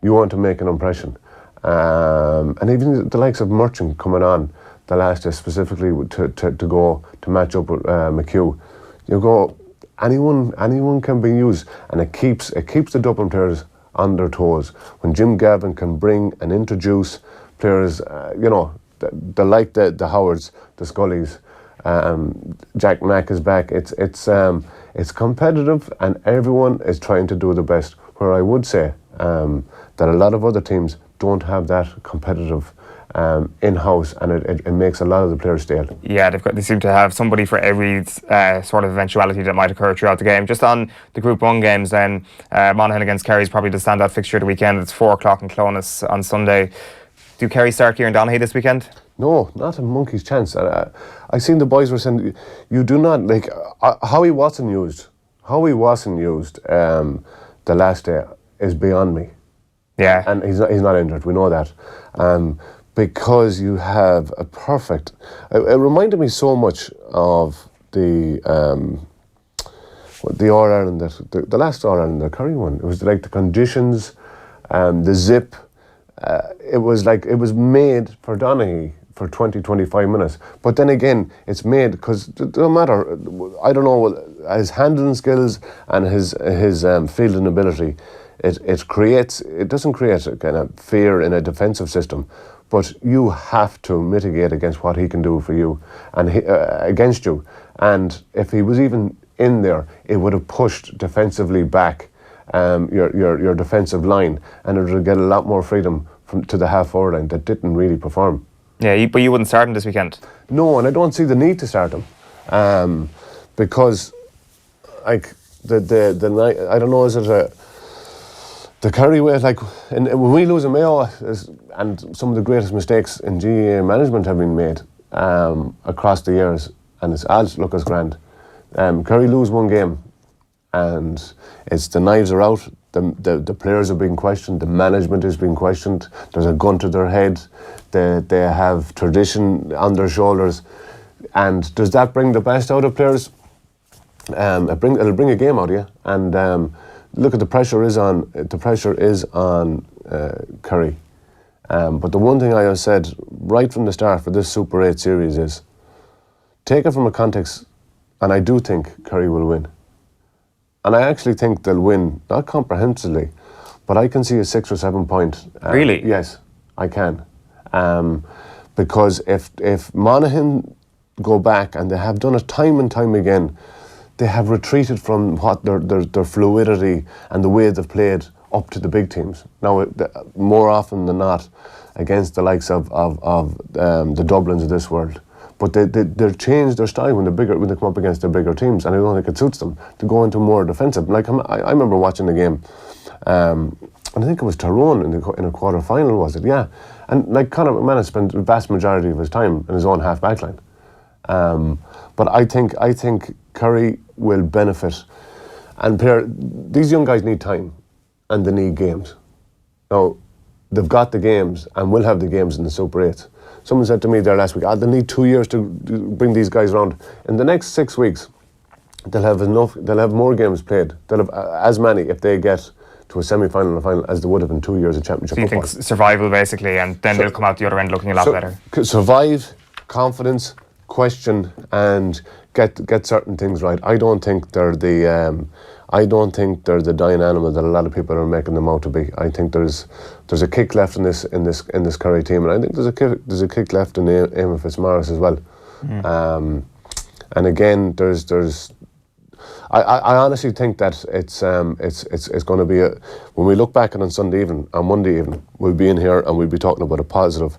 You want to make an impression. And even the likes of Merchant coming on the last day specifically to go to match up with McHugh. You go, anyone can be used, and it keeps the Dublin players on their toes. When Jim Gavin can bring and introduce players, you know, the like the Howards, the Scullys, Jack Mack is back. It's competitive, and everyone is trying to do the best. Where I would say that a lot of other teams don't have that competitive in-house, and it makes a lot of the players stale. Yeah, they seem to have somebody for every sort of eventuality that might occur throughout the game. Just on the Group 1 games then, Monaghan against Kerry is probably the standout fixture of the weekend. It's 4 o'clock in Clonus on Sunday. Do Kerry start Kieran Donaghy this weekend? No, not a monkey's chance. I seen the boys were saying, you do not, like, how he wasn't used the last day is beyond me. Yeah. And he's not injured, we know that. Because you have a perfect... It reminded me so much of the All-Ireland, the last All-Ireland, the Kerry one. It was like the conditions, the zip. It was made for Donaghy for 20-25 minutes. But then again, it's made because it doesn't matter. I don't know, his handling skills and his fielding ability, it doesn't create a kind of fear in a defensive system. But you have to mitigate against what he can do for you and against you. And if he was even in there, it would have pushed defensively back your defensive line, and it would get a lot more freedom to the half-forward line that didn't really perform. Yeah, but you wouldn't start him this weekend? No, and I don't see the need to start him because, like, the night, I don't know, is it the Kerry way, like, when we lose a Mayo, and some of the greatest mistakes in GAA management have been made across the years, and it's all look as grand. Kerry lose one game, and it's the knives are out. The players are being questioned. The management is being questioned. There's a gun to their head. They have tradition on their shoulders, and does that bring the best out of players? It'll bring a game out of you, and. Look, the pressure is on Kerry. But the one thing I have said right from the start for this Super 8 series is take it from a context, and I do think Kerry will win. And I actually think they'll win, not comprehensively, but I can see a 6 or 7 point. Really? Yes, I can. Because if Monaghan go back, and they have done it time and time again, they have retreated from what their fluidity and the way they've played up to the big teams. Now, more often than not, against the likes of the Dublins of this world. But they changed their style when they come up against the bigger teams, and I don't think it suits them to go into more defensive. Like I remember watching the game, and I think it was Tyrone in a quarter final, was it? Yeah, and like Conor McManus spent the vast majority of his time in his own half back line. But I think Kerry will benefit, and these young guys need time, and they need games. Now, they've got the games and will have the games in the Super 8. Someone said to me there last week, they need 2 years to bring these guys around. In the next 6 weeks, they'll have more games played. They'll have as many if they get to a semi-final and final as they would have in 2 years of championship football. So you think survival basically, and then they'll come out the other end looking a lot better? Survive, confidence, question, and get certain things right. I don't think they're the dying animal that a lot of people are making them out to be. I think there's a kick left in this Kerry team, and I think there's a kick left in Eamon Fitzmaurice as well. And again, I honestly think that it's going to be when we look back on Sunday evening, on Monday evening, we'll be in here and we'll be talking about a positive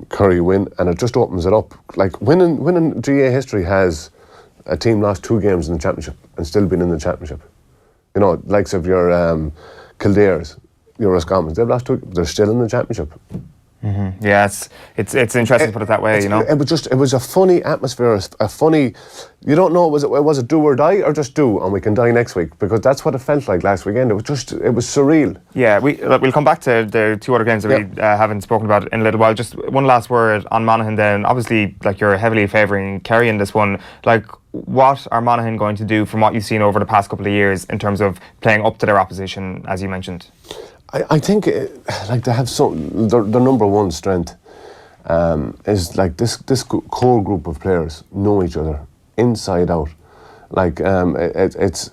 Kerry win, and it just opens it up. Like winning GA history has a team lost 2 games in the championship and still been in the championship. You know, likes of your Kildares, your Roscommons, they've lost 2, they're still in the championship. Mm-hmm. Yeah, it's interesting to put it that way. You know, it was a funny atmosphere, a funny. You don't know, was it do or die, or just do, and we can die next week, because that's what it felt like last weekend. It was surreal. Yeah, we'll come back to the 2 other games that we haven't spoken about in a little while. Just one last word on Monaghan. Then, obviously, like, you're heavily favouring Kerry in this one. Like, what are Monaghan going to do from what you've seen over the past couple of years in terms of playing up to their opposition, as you mentioned? I think like they have their number one strength is like this core group of players know each other inside out. Like it's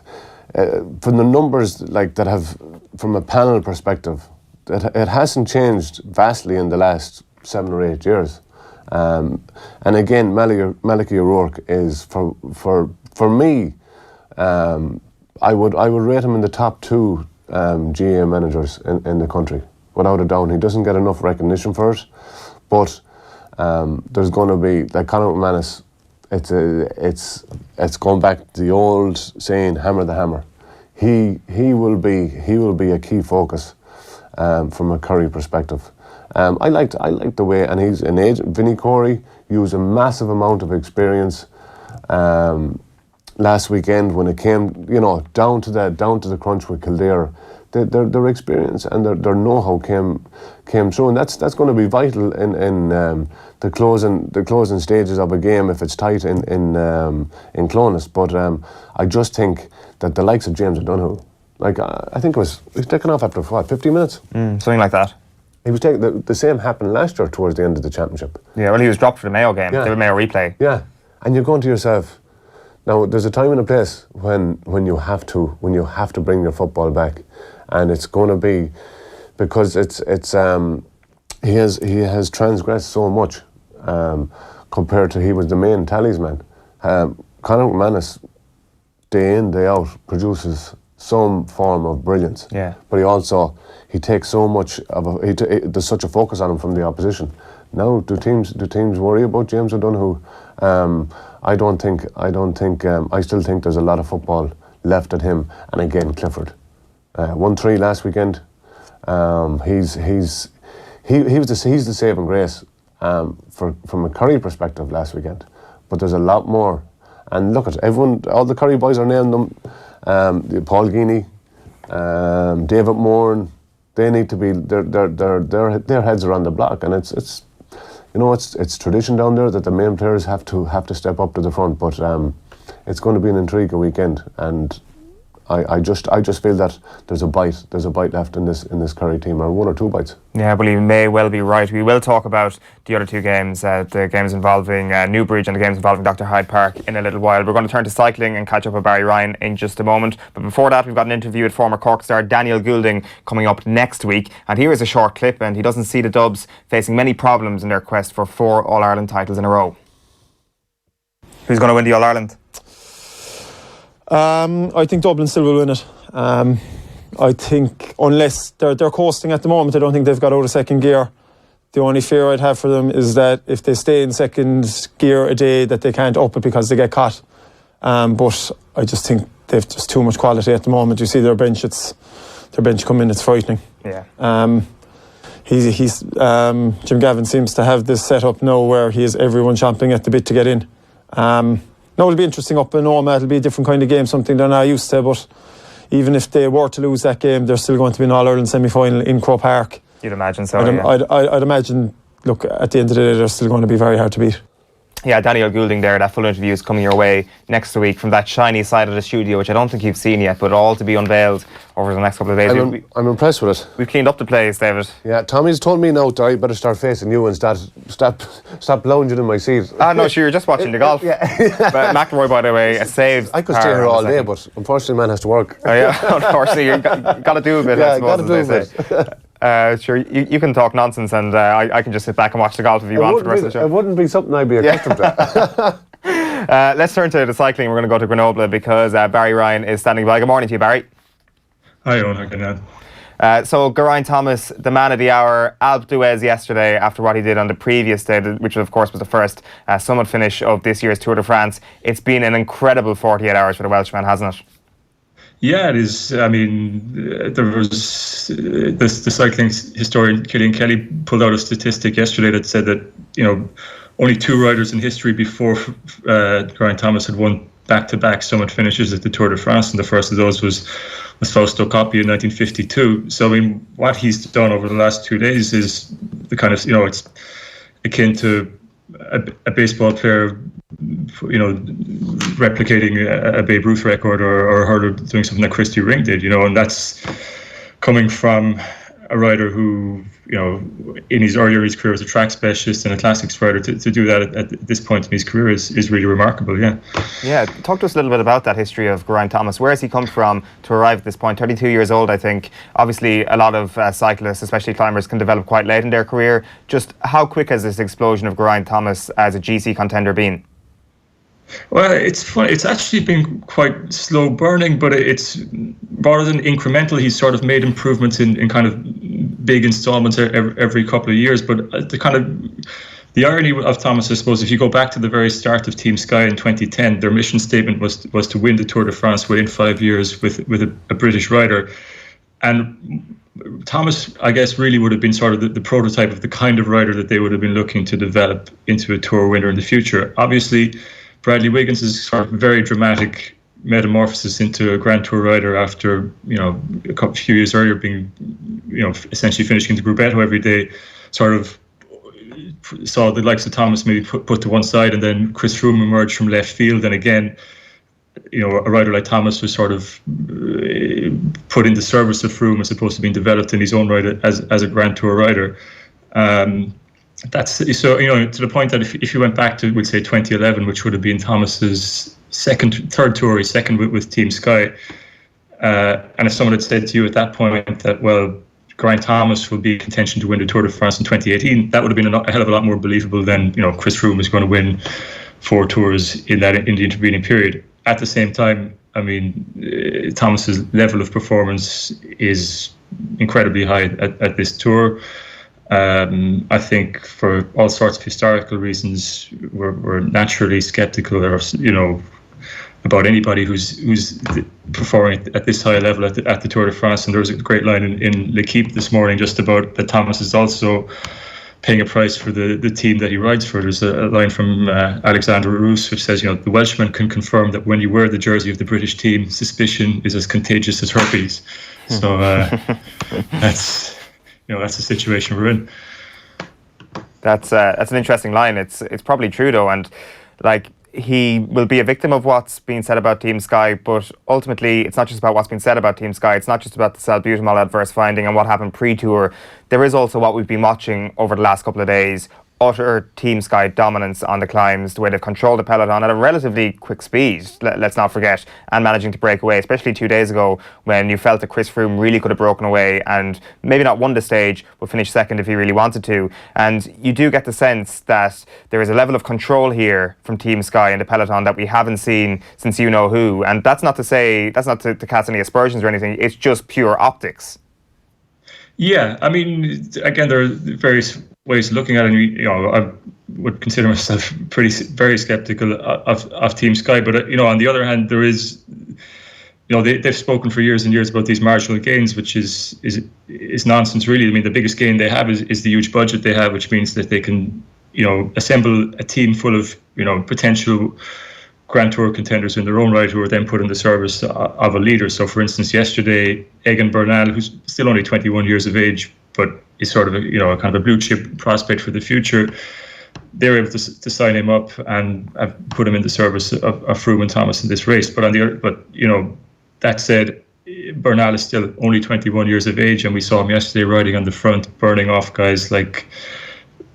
from the numbers like that have, from a panel perspective, it hasn't changed vastly in the last 7 or 8 years. And again, Malachy O'Rourke is for me. I would rate him in the top 2 GA managers in the country, without a doubt. He doesn't get enough recognition for it, but there's going to be, like Conor McManus, it's going back to the old saying, hammer the hammer. He will be a key focus from a Kerry perspective. I liked the way, and he's an age. Vinnie Corey used a massive amount of experience last weekend when it came, down to the crunch with Kildare. Their experience and their know-how came through, and that's going to be vital in the closing stages of a game if it's tight in Clonus. But I just think that the likes of James O'Donoghue, like I think he was taken off after 50 minutes, something like that. He was taken. The same happened last year towards the end of the championship. Yeah, well, he was dropped for the Mayo game. Yeah. The Mayo replay. Yeah, and you're going to yourself, now there's a time and a place when you have to bring your football back, and it's going to be because he has transgressed so much compared to he was the main talisman. Conor McManus, day in day out, produces some form of brilliance. Yeah. But he takes so much there's such a focus on him from the opposition. Now, do teams worry about James O'Donoghue? I still think there's a lot of football left at him. And again, Clifford, 1-3 last weekend. He's the saving grace from a Kerry perspective last weekend. But there's a lot more. And look at everyone, all the Kerry boys are named them. Paul Geaney, David Moore, they need to be their heads are on the block, and it's tradition down there that the main players have to step up to the front. But it's going to be an intriguing weekend, and I just feel that there's a bite left in this Kerry team, or one or two bites. Yeah, well, you may well be right. We will talk about the other two games, the games involving Newbridge and the games involving Dr. Hyde Park in a little while. We're going to turn to cycling and catch up with Barry Ryan in just a moment. But before that, we've got an interview with former Cork star Daniel Goulding coming up next week. And here is a short clip, and he doesn't see the Dubs facing many problems in their quest for 4 All-Ireland titles in a row. Who's going to win the All-Ireland? I think Dublin still will win it. I think unless they're coasting at the moment, I don't think they've got out of second gear. The only fear I'd have for them is that if they stay in second gear a day, that they can't up it because they get caught. But I just think they've just too much quality at the moment. You see their bench come in, it's frightening. Yeah. Jim Gavin seems to have this set up now where he has everyone champing at the bit to get in. No, it'll be interesting up in Oma. It'll be a different kind of game, something they're not used to. But even if they were to lose that game, there's still going to be an All-Ireland semi-final in Croke Park. You'd imagine so. I'd imagine, look, at the end of the day, they're still going to be very hard to beat. Yeah, Daniel Goulding there. That full interview is coming your way next week from that shiny side of the studio, which I don't think you've seen yet, but all to be unveiled over the next couple of days. I'm impressed with it. We've cleaned up the place, David. Yeah, Tommy's told me now that I better start facing you and stop lounging in my seat. No, sure, you're just watching the golf. Yeah. But McElroy, by the way, saved. I could stay here all day, but unfortunately, man has to work. Oh yeah, unfortunately, you've got to do a bit. Yeah, I suppose, got to do a bit. Sure, you can talk nonsense, and I can just sit back and watch the golf if you want for the rest of the show. It wouldn't be something I'd be accustomed to. Let's turn to the cycling. We're going to go to Grenoble because Barry Ryan is standing by. Good morning to you, Barry. Hi, Eoin. How can I? So Geraint Thomas, the man of the hour, Alpe d'Huez yesterday after what he did on the previous day, which of course was the first summit finish of this year's Tour de France. It's been an incredible 48 hours for the Welshman, hasn't it? Yeah, it is. I mean, there was the cycling historian Cillian Kelly pulled out a statistic yesterday that said that only 2 riders in history before Geraint Thomas had won back-to-back summit finishes at the Tour de France, and the first of those was Fausto Coppi in 1952. So I mean, what he's done over the last 2 days is the kind of it's akin to a baseball player, replicating a Babe Ruth record, or a hurler doing something that Christy Ring did, and that's coming from a rider who, in his career was a track specialist and a classics rider. To do that at this point in his career is really remarkable, yeah. Yeah, talk to us a little bit about that history of Geraint Thomas. Where has he come from to arrive at this point? 32 years old, I think. Obviously, a lot of cyclists, especially climbers, can develop quite late in their career. Just how quick has this explosion of Geraint Thomas as a GC contender been? Well, it's funny. It's actually been quite slow burning, but it's rather than incremental. He's sort of made improvements in kind of big installments every couple of years. But the irony of Thomas, I suppose, if you go back to the very start of Team Sky in 2010, their mission statement was to win the Tour de France within 5 years with a British rider. And Thomas, I guess, really would have been sort of the prototype of the kind of rider that they would have been looking to develop into a Tour winner in the future. Obviously, Bradley Wiggins' sort of very dramatic metamorphosis into a Grand Tour rider after, a few years earlier being, essentially finishing the Gruppetto every day, sort of saw the likes of Thomas maybe put to one side, and then Chris Froome emerged from left field, and again, a rider like Thomas was sort of put in the service of Froome as opposed to being developed in his own right as a Grand Tour rider. That's so, to the point that if you went back to, we'd say 2011, which would have been Thomas's third tour, his second with Team Sky, and if someone had said to you at that point that, well, Geraint Thomas will be in contention to win the Tour de France in 2018, that would have been a hell of a lot more believable than Chris Froome is going to win 4 tours in the intervening period. At the same time, I mean, Thomas's level of performance is incredibly high at this tour. I think for all sorts of historical reasons, we're naturally sceptical, about anybody who's performing at this high level at the Tour de France. And there was a great line in L'Equipe this morning just about that Thomas is also paying a price for the team that he rides for. There's a line from Alexander Roos which says, the Welshman can confirm that when you wear the jersey of the British team, suspicion is as contagious as herpes. So that's the situation we're in. That's an interesting line. It's probably true though, and he will be a victim of what's being said about Team Sky, but ultimately it's not just about what's been said about Team Sky. It's not just about the salbutamol adverse finding and what happened pre-tour. There is also what we've been watching over the last couple of days, utter Team Sky dominance on the climbs, the way they've controlled the peloton at a relatively quick speed, let's not forget, and managing to break away, especially 2 days ago when you felt that Chris Froome really could have broken away and maybe not won the stage, but finished second if he really wanted to. And you do get the sense that there is a level of control here from Team Sky and the peloton that we haven't seen since you know who. And that's not to cast any aspersions or anything, it's just pure optics. Yeah, I mean, again, there are various ways of looking at it. I would consider myself very skeptical of Team Sky. But on the other hand, there is, they've spoken for years and years about these marginal gains, which is nonsense, really. I mean, the biggest gain they have is the huge budget they have, which means that they can, assemble a team full of potential Grand Tour contenders in their own right, who are then put in the service of a leader. So, for instance, yesterday, Eoin Bernal, who's still only 21 years of age, but is sort of a kind of a blue chip prospect for the future, they were able to sign him up and have put him in the service of Froome and Thomas in this race. But that said, Bernal is still only 21 years of age, and we saw him yesterday riding on the front, burning off guys like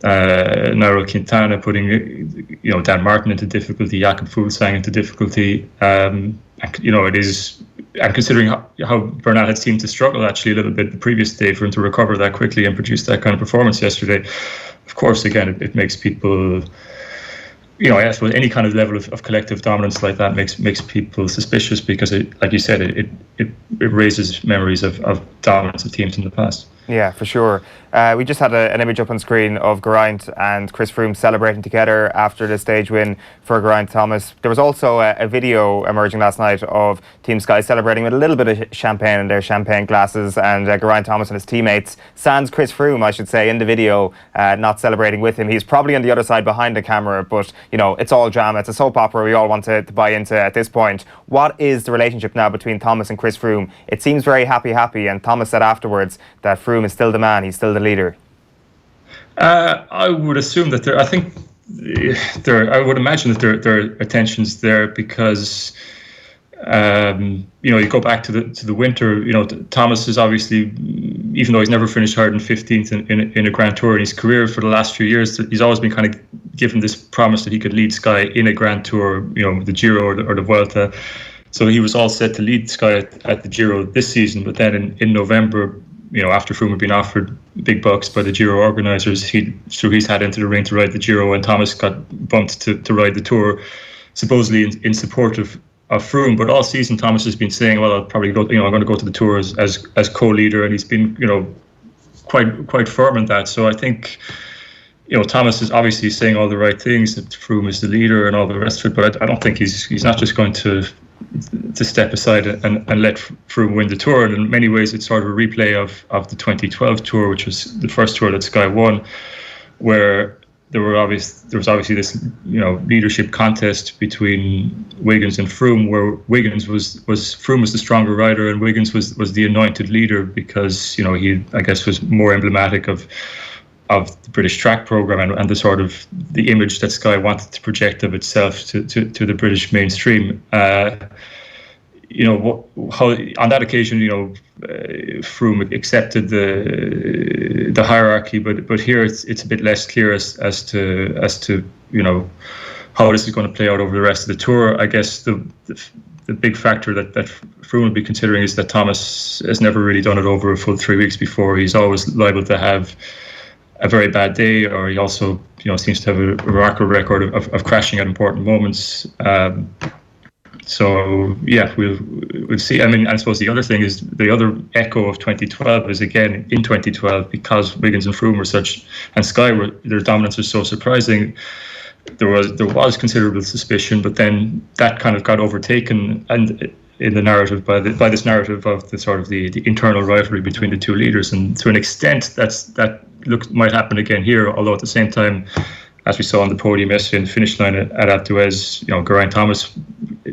Nairo Quintana, putting Dan Martin into difficulty, Jakob Fuglsang into difficulty. It is, and considering how Bernal had seemed to struggle actually a little bit the previous day, for him to recover that quickly and produce that kind of performance yesterday, of course, again, it makes people, I suppose any kind of level of collective dominance like that makes people suspicious, because it, like you said, it raises memories of dominance of teams in the past. Yeah, for sure. We just had an image up on screen of Geraint and Chris Froome celebrating together after the stage win for Geraint Thomas. There was also a video emerging last night of Team Sky celebrating with a little bit of champagne in their champagne glasses, and Geraint Thomas and his teammates, sans Chris Froome, I should say, in the video, not celebrating with him. He's probably on the other side behind the camera, but it's all drama. It's a soap opera we all want to buy into at this point. What is the relationship now between Thomas and Chris Froome? It seems very happy, and Thomas said afterwards that Froome is still the man, he's still the leader. I would assume that I would imagine that there are tensions there, because you go back to the winter. Thomas is obviously, even though he's never finished higher than 15th in a Grand Tour in his career for the last few years, he's always been kind of given this promise that he could lead Sky in a Grand Tour, the Giro or the Vuelta. So he was all set to lead Sky at the Giro this season, but then in November, after Froome had been offered big bucks by the Giro organisers, he threw his hat into the ring to ride the Giro, and Thomas got bumped to ride the Tour. supposedly in support of Froome. But all season, Thomas has been saying, well, I'll probably go, I'm going to go to the Tour as co-leader, and he's been, quite firm in that. So I think, Thomas is obviously saying all the right things, that Froome is the leader and all the rest of it, but I don't think he's not just going to step aside and let Froome win the Tour. And in many ways, it's sort of a replay of the 2012 Tour, which was the first Tour that Sky won, where there was obviously this leadership contest between Wiggins and Froome, where Wiggins Froome was the stronger rider, and Wiggins was the anointed leader because he, I guess, was more emblematic of the British track program and the sort of the image that Sky wanted to project of itself to the British mainstream. How on that occasion, Froome accepted the hierarchy, but here it's a bit less clear as to how this is going to play out over the rest of the Tour. I guess the big factor that Froome would be considering is that Thomas has never really done it over a full 3 weeks before. He's always liable to have a very bad day, or he also seems to have a remarkable record of crashing at important moments. So yeah, we'll see. I mean, I suppose the other thing is the other echo of 2012 is again in 2012, because Wiggins and Froome were such, and Sky their dominance was so surprising. There was considerable suspicion, but then that kind of got overtaken and in the narrative by this narrative of the sort of the internal rivalry between the two leaders, and to an extent that might happen again here. Although at the same time, as we saw on the podium yesterday in the finish line at Alpe d'Huez, Geraint Thomas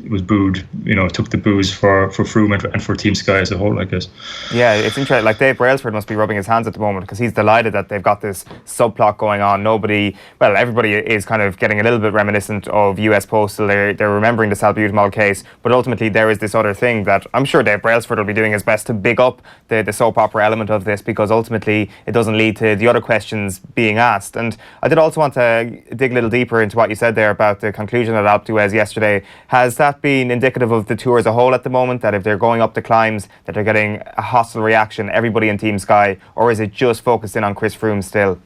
was booed, took the boos for Froome and for Team Sky as a whole, I guess. Yeah, it's interesting. Like, Dave Brailsford must be rubbing his hands at the moment because he's delighted that they've got this subplot going on. Everybody is kind of getting a little bit reminiscent of US Postal. They're remembering the salbutamol case, but ultimately there is this other thing that I'm sure Dave Brailsford will be doing his best to big up the soap opera element of this, because ultimately it doesn't lead to the other questions being asked. And I did also want to dig a little deeper into what you said there about the conclusion at Alpe d'Huez yesterday. Has that been indicative of the Tour as a whole at the moment, that if they're going up the climbs that they're getting a hostile reaction, everybody in Team Sky, or is it just focused in on Chris Froome still?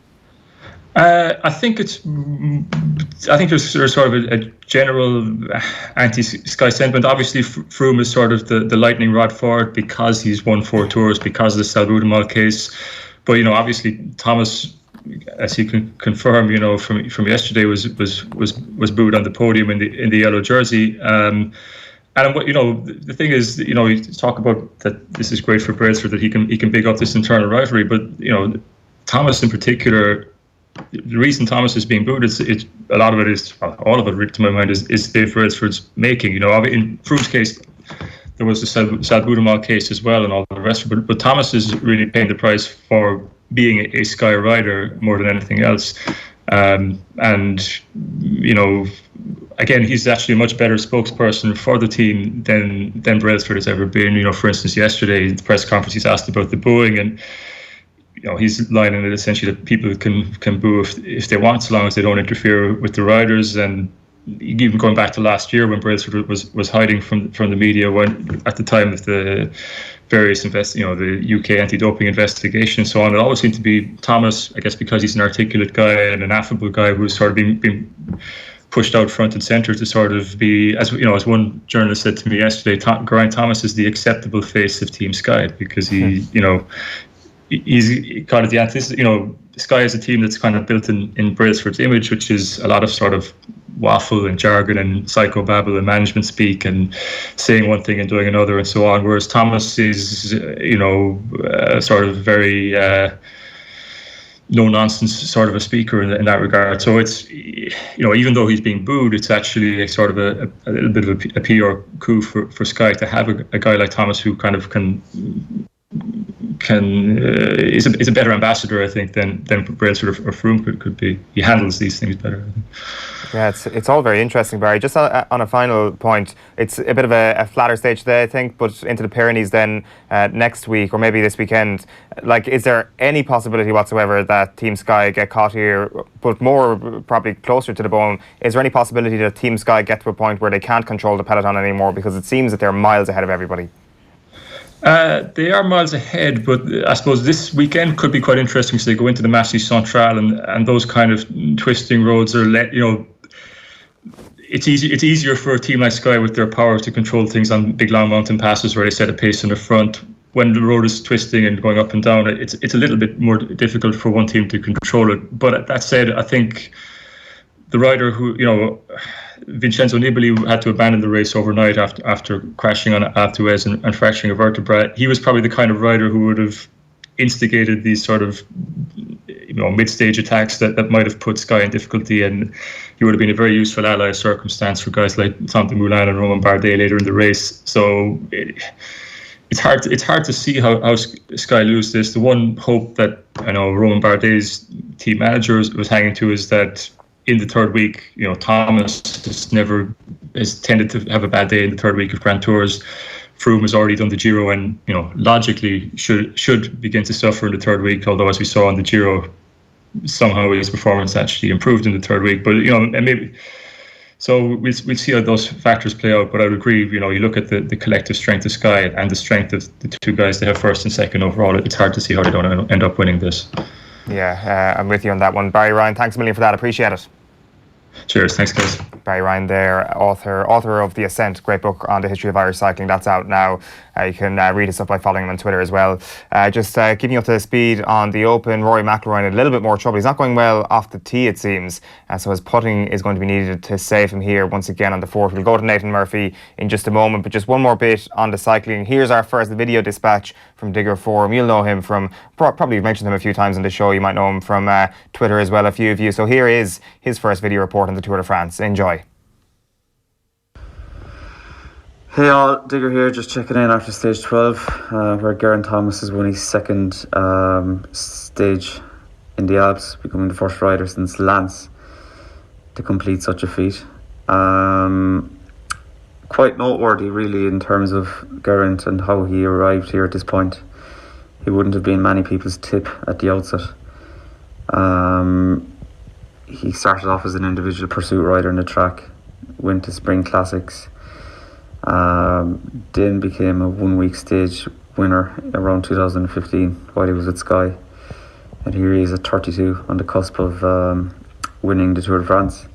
I think there's sort of a general anti-Sky sentiment. Obviously, Froome is sort of the lightning rod for it because he's won 4 tours, because of the salbutamol case. But obviously Thomas, as he can confirm, from yesterday, was booed on the podium in the yellow jersey. And the thing is, you talk about that this is great for Brailsford, that he can big up this internal rivalry, but Thomas in particular. The reason Thomas is being booed, it's a lot of it is, all of it to my mind, is Dave Brailsford's making. In Froome's case, there was the salbutamol case as well and all the rest of it, but Thomas is really paying the price for being a Sky rider more than anything else. And again, he's actually a much better spokesperson for the team than Brailsford has ever been. For instance, yesterday in the press conference, he's asked about the booing, and he's lining it essentially that people can boo if they want, so long as they don't interfere with the riders. And even going back to last year when Brailsford was hiding from the media when at the time of the various the UK anti-doping investigation and so on, it always seemed to be Thomas, I guess because he's an articulate guy and an affable guy who's sort of been pushed out front and centre to sort of be, as one journalist said to me yesterday, Geraint Thomas is the acceptable face of Team Sky, because he he's kind of the antithesis. Sky is a team that's kind of built in Brailsford's image, which is a lot of sort of waffle and jargon and psychobabble and management speak and saying one thing and doing another and so on. Whereas Thomas is, sort of very no nonsense sort of a speaker in that regard. So it's, even though he's being booed, it's actually a sort of a little bit of a PR coup for Sky to have a guy like Thomas who kind of is a better ambassador, I think, than Brailsford or Froome could be. He handles these things better, I think. Yeah, it's all very interesting, Barry. Just on a final point, it's a bit of a flatter stage today, I think, but into the Pyrenees then next week, or maybe this weekend. Like, is there any possibility whatsoever that Team Sky get caught here, but more probably closer to the bone, is there any possibility that Team Sky get to a point where they can't control the peloton anymore, because it seems that they're miles ahead of everybody? They are miles ahead, but I suppose this weekend could be quite interesting because they go into the Massif Central, and those kind of twisting roads are it's easier for a team like Sky with their power to control things on big long mountain passes where they set a pace in the front. When the road is twisting and going up and down, it's a little bit more difficult for one team to control it. But that said, I think the rider who, Vincenzo Nibali had to abandon the race overnight after crashing on Altuez and fracturing a vertebra. He was probably the kind of rider who would have instigated these sort of mid-stage attacks that might have put Sky in difficulty, and he would have been a very useful ally of circumstance for guys like Tom Dumoulin and Romain Bardet later in the race. So it's hard to see how Sky lose this. The one hope that I know Romain Bardet's team manager was hanging to is that in the third week, Thomas has tended to have a bad day in the third week of Grand Tours. Froome has already done the Giro and logically should begin to suffer in the third week, although as we saw on the Giro somehow his performance actually improved in the third week. But and maybe so we'll see how those factors play out. But I would agree, you look at the collective strength of Sky and the strength of the two guys they have first and second overall, it's hard to see how they don't end up winning this. Yeah, I'm with you on that one. Barry Ryan, thanks a million for that. Appreciate it. Cheers, thanks guys. Barry Ryan there, author of The Ascent, great book on the history of Irish cycling. That's out now. You can read his stuff by following him on Twitter as well. Just keeping you up to speed on the Open, Rory McIlroy in a little bit more trouble. He's not going well off the tee, it seems. So his putting is going to be needed to save him here once again on the fourth. We'll go to Nathan Murphy in just a moment, but just one more bit on the cycling. Here's our first video dispatch from Digger Forum. You'll know him from, probably mentioned him a few times on the show. You might know him from Twitter as well, a few of you. So here is his first video report on the Tour de France. Enjoy. Hey all, Digger here, just checking in after stage 12, where Geraint Thomas has won his second stage in the Alps, becoming the first rider since Lance to complete such a feat. Quite noteworthy really in terms of Geraint and how he arrived here at this point. He wouldn't have been many people's tip at the outset. He started off as an individual pursuit rider in the track, went to Spring Classics, then became a 1 week stage winner around 2015 while he was at Sky, and here he is at 32 on the cusp of winning the Tour de France.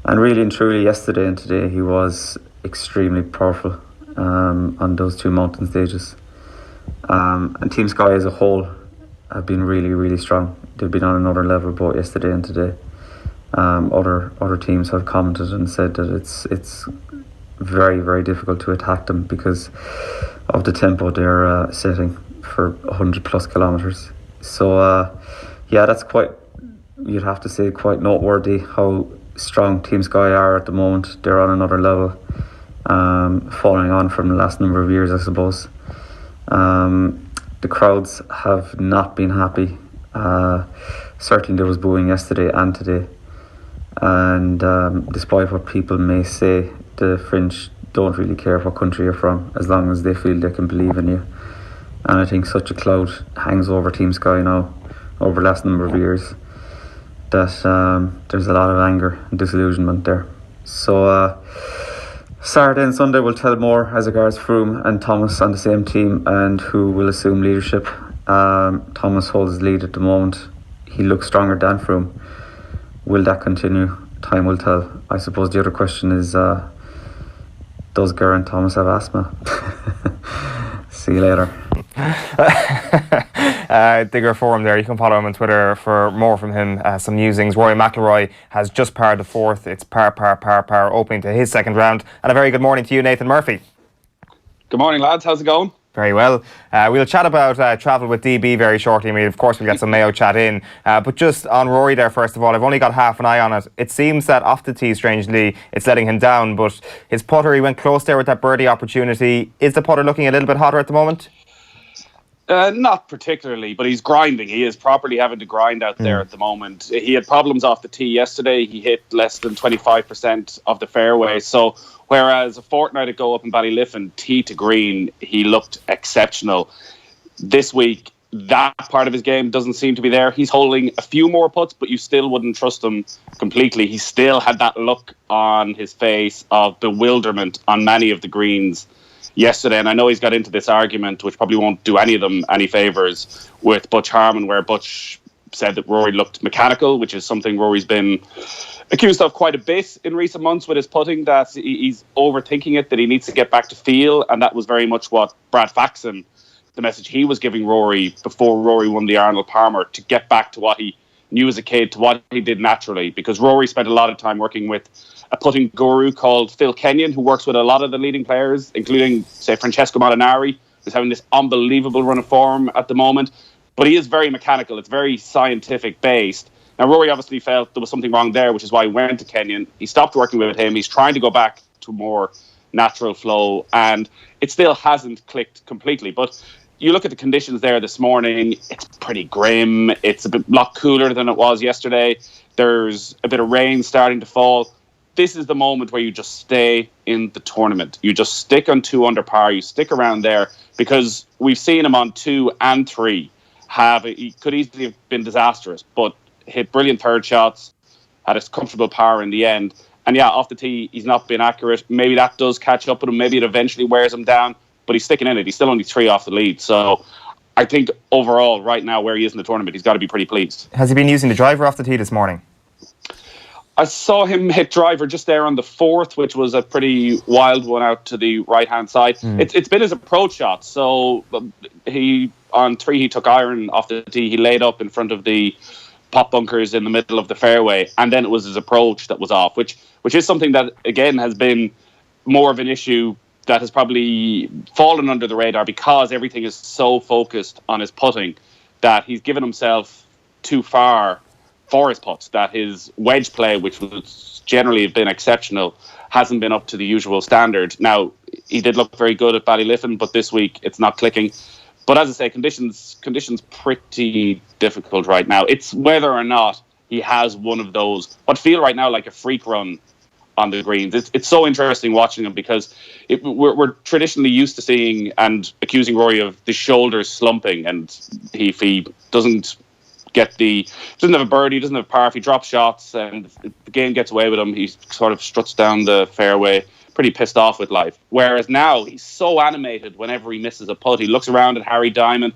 And really and truly yesterday and today he was extremely powerful on those two mountain stages, and Team Sky as a whole have been really, really strong. They've been on another level both yesterday and today. Other teams have commented and said that it's very, very difficult to attack them because of the tempo they're setting for 100 plus kilometres. So that's quite, you'd have to say, quite noteworthy how strong Team Sky are at the moment. They're on another level, following on from the last number of years, I suppose. The crowds have not been happy. Certainly there was booing yesterday and today, and despite what people may say, the French don't really care what country you're from as long as they feel they can believe in you. And I think such a cloud hangs over Team Sky now over the last number of years that there's a lot of anger and disillusionment there. So Saturday and Sunday will tell more as regards Froome and Thomas on the same team and who will assume leadership. Thomas holds the lead at the moment. He looks stronger than Froome. Will that continue? Time will tell. I suppose the other question is, does Geraint Thomas have asthma? See you later. Digger Forum there. You can follow him on Twitter for more from him. Some musings. Rory McIlroy has just parred the fourth. It's par, opening to his second round. And a very good morning to you, Nathan Murphy. Good morning, lads. How's it going? Very well. We'll chat about Travel with DB very shortly. I mean, of course, we'll get some Mayo chat in. But just on Rory there, first of all, I've only got half an eye on it. It seems that off the tee, strangely, it's letting him down. But his putter, he went close there with that birdie opportunity. Is the putter looking a little bit hotter at the moment? Not particularly, but he's grinding. He is properly having to grind out there at the moment. He had problems off the tee yesterday. He hit less than 25% of the fairway. So whereas a fortnight ago up in Ballyliffin, tee to green, he looked exceptional. This week, that part of his game doesn't seem to be there. He's holding a few more putts, but you still wouldn't trust him completely. He still had that look on his face of bewilderment on many of the greens yesterday, and I know he's got into this argument, which probably won't do any of them any favours, with Butch Harmon, where Butch said that Rory looked mechanical, which is something Rory's been accused of quite a bit in recent months with his putting, that he's overthinking it, that he needs to get back to feel, and that was very much what Brad Faxon, the message he was giving Rory before Rory won the Arnold Palmer, to get back to what he knew as a kid, to what he did naturally, because Rory spent a lot of time working with a putting guru called Phil Kenyon, who works with a lot of the leading players, including, say, Francesco Molinari, who's having this unbelievable run of form at the moment. But he is very mechanical. It's very scientific based. Now, Rory obviously felt there was something wrong there, which is why he went to Kenyon. He stopped working with him. He's trying to go back to a more natural flow, and it still hasn't clicked completely. But you look at the conditions there this morning, it's pretty grim. It's a lot cooler than it was yesterday. There's a bit of rain starting to fall. This is the moment where you just stay in the tournament. You just stick on 2 under par. You stick around there, because we've seen him on 2 and 3. He could easily have been disastrous, but hit brilliant third shots, had a comfortable par in the end. And yeah, off the tee, he's not been accurate. Maybe that does catch up with him. Maybe it eventually wears him down, but he's sticking in it. He's still only 3 off the lead. So I think overall, right now, where he is in the tournament, he's got to be pretty pleased. Has he been using the driver off the tee this morning? I saw him hit driver just there on the 4th, which was a pretty wild one out to the right-hand side. It's been his approach shot. So on 3, he took iron off the tee. He laid up in front of the pop bunkers in the middle of the fairway, and then it was his approach that was off, which is something that, again, has been more of an issue that has probably fallen under the radar, because everything is so focused on his putting that he's given himself too far for his putts, that his wedge play, which was generally have been exceptional, hasn't been up to the usual standard. Now, he did look very good at Ballyliffin, but this week it's not clicking. But as I say, conditions pretty difficult right now. It's whether or not he has one of those, what feel right now like a freak run on the greens. It's so interesting watching him, because we're traditionally used to seeing and accusing Rory of the shoulders slumping, and if he doesn't have a birdie, doesn't have a par, if he drops shots and the game gets away with him, he sort of struts down the fairway, pretty pissed off with life. Whereas now he's so animated whenever he misses a putt. He looks around at Harry Diamond,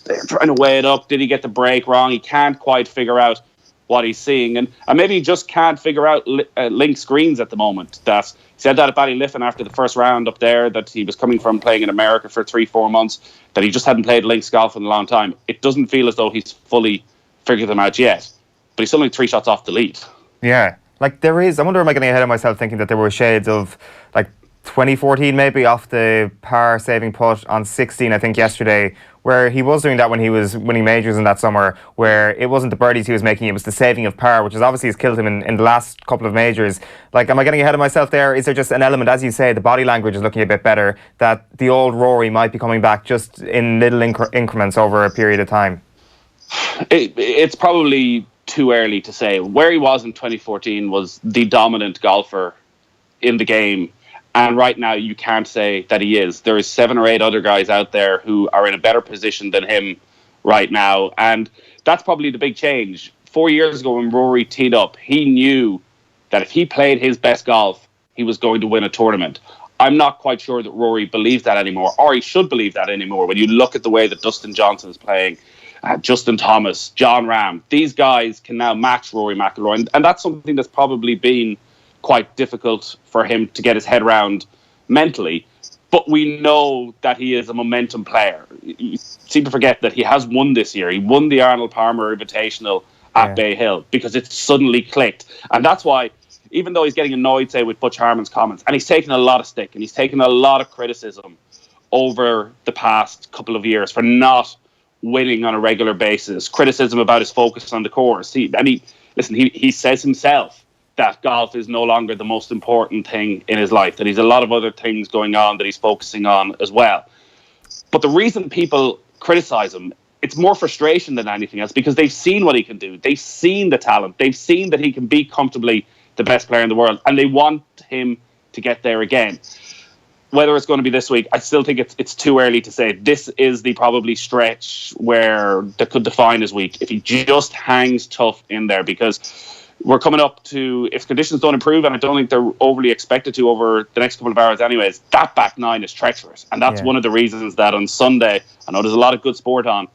they're trying to weigh it up. Did he get the break wrong? He can't quite figure out what he's seeing, and maybe he just can't figure out link screens at the moment. That he said that at Ballyliffin after the first round up there, that he was coming from playing in America for 3-4 months, that he just hadn't played links golf in a long time. It doesn't feel as though he's fully figured them out yet, but he's only 3 shots off the lead. Yeah, like there is, I wonder, am I getting ahead of myself thinking that there were shades of like 2014 maybe off the par saving putt on 16, I think yesterday, where he was doing that when he was winning majors in that summer, where it wasn't the birdies he was making, it was the saving of par, which is obviously has killed him in the last couple of majors. Like, am I getting ahead of myself there? Is there just an element, as you say, the body language is looking a bit better, that the old Rory might be coming back just in little increments over a period of time? It's probably too early to say. Where he was in 2014 was the dominant golfer in the game, and right now you can't say that he is. There is 7 or 8 other guys out there who are in a better position than him right now, and that's probably the big change. 4 years ago when Rory teed up, he knew that if he played his best golf, he was going to win a tournament. I'm not quite sure that Rory believes that anymore, or he should believe that anymore. When you look at the way that Dustin Johnson is playing, Justin Thomas, John Ram, these guys can now match Rory McIlroy, and that's something that's probably been quite difficult for him to get his head around mentally. But we know that he is a momentum player. You seem to forget that he has won this year. He won the Arnold Palmer Invitational at Bay Hill because it suddenly clicked. And that's why, even though he's getting annoyed, say, with Butch Harmon's comments, and he's taken a lot of stick and he's taken a lot of criticism over the past couple of years for not winning on a regular basis, criticism about his focus on the course. He says himself that golf is no longer the most important thing in his life, that he's a lot of other things going on that he's focusing on as well. But the reason people criticize him, it's more frustration than anything else, because they've seen what he can do. They've seen the talent. They've seen that he can be comfortably the best player in the world, and they want him to get there again. Whether it's going to be this week, I still think it's too early to say. This is the probably stretch that could define his week if he just hangs tough in there, because we're coming up to, if conditions don't improve, and I don't think they're overly expected to over the next couple of hours anyways, that back 9 is treacherous. And that's one of the reasons that on Sunday, I know there's a lot of good sport on,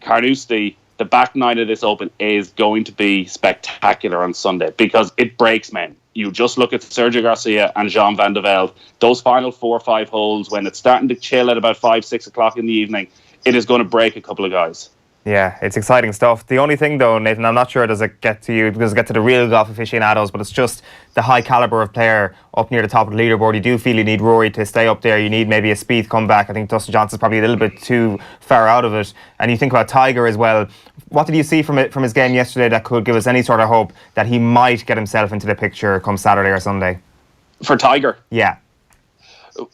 Carnoustie, the back nine of this Open is going to be spectacular on Sunday because it breaks men. You just look at Sergio Garcia and Jean Van de Velde. Those final 4 or 5 holes, when it's starting to chill at about 5, 6 o'clock in the evening, it is going to break a couple of guys. Yeah, it's exciting stuff. The only thing though, Nathan, I'm not sure does it get to you, does it get to the real golf aficionados, but it's just the high calibre of player up near the top of the leaderboard. You do feel you need Rory to stay up there. You need maybe a Spieth come back. I think Dustin Johnson's probably a little bit too far out of it. And you think about Tiger as well. What did you see from his game yesterday that could give us any sort of hope that he might get himself into the picture come Saturday or Sunday? For Tiger? Yeah.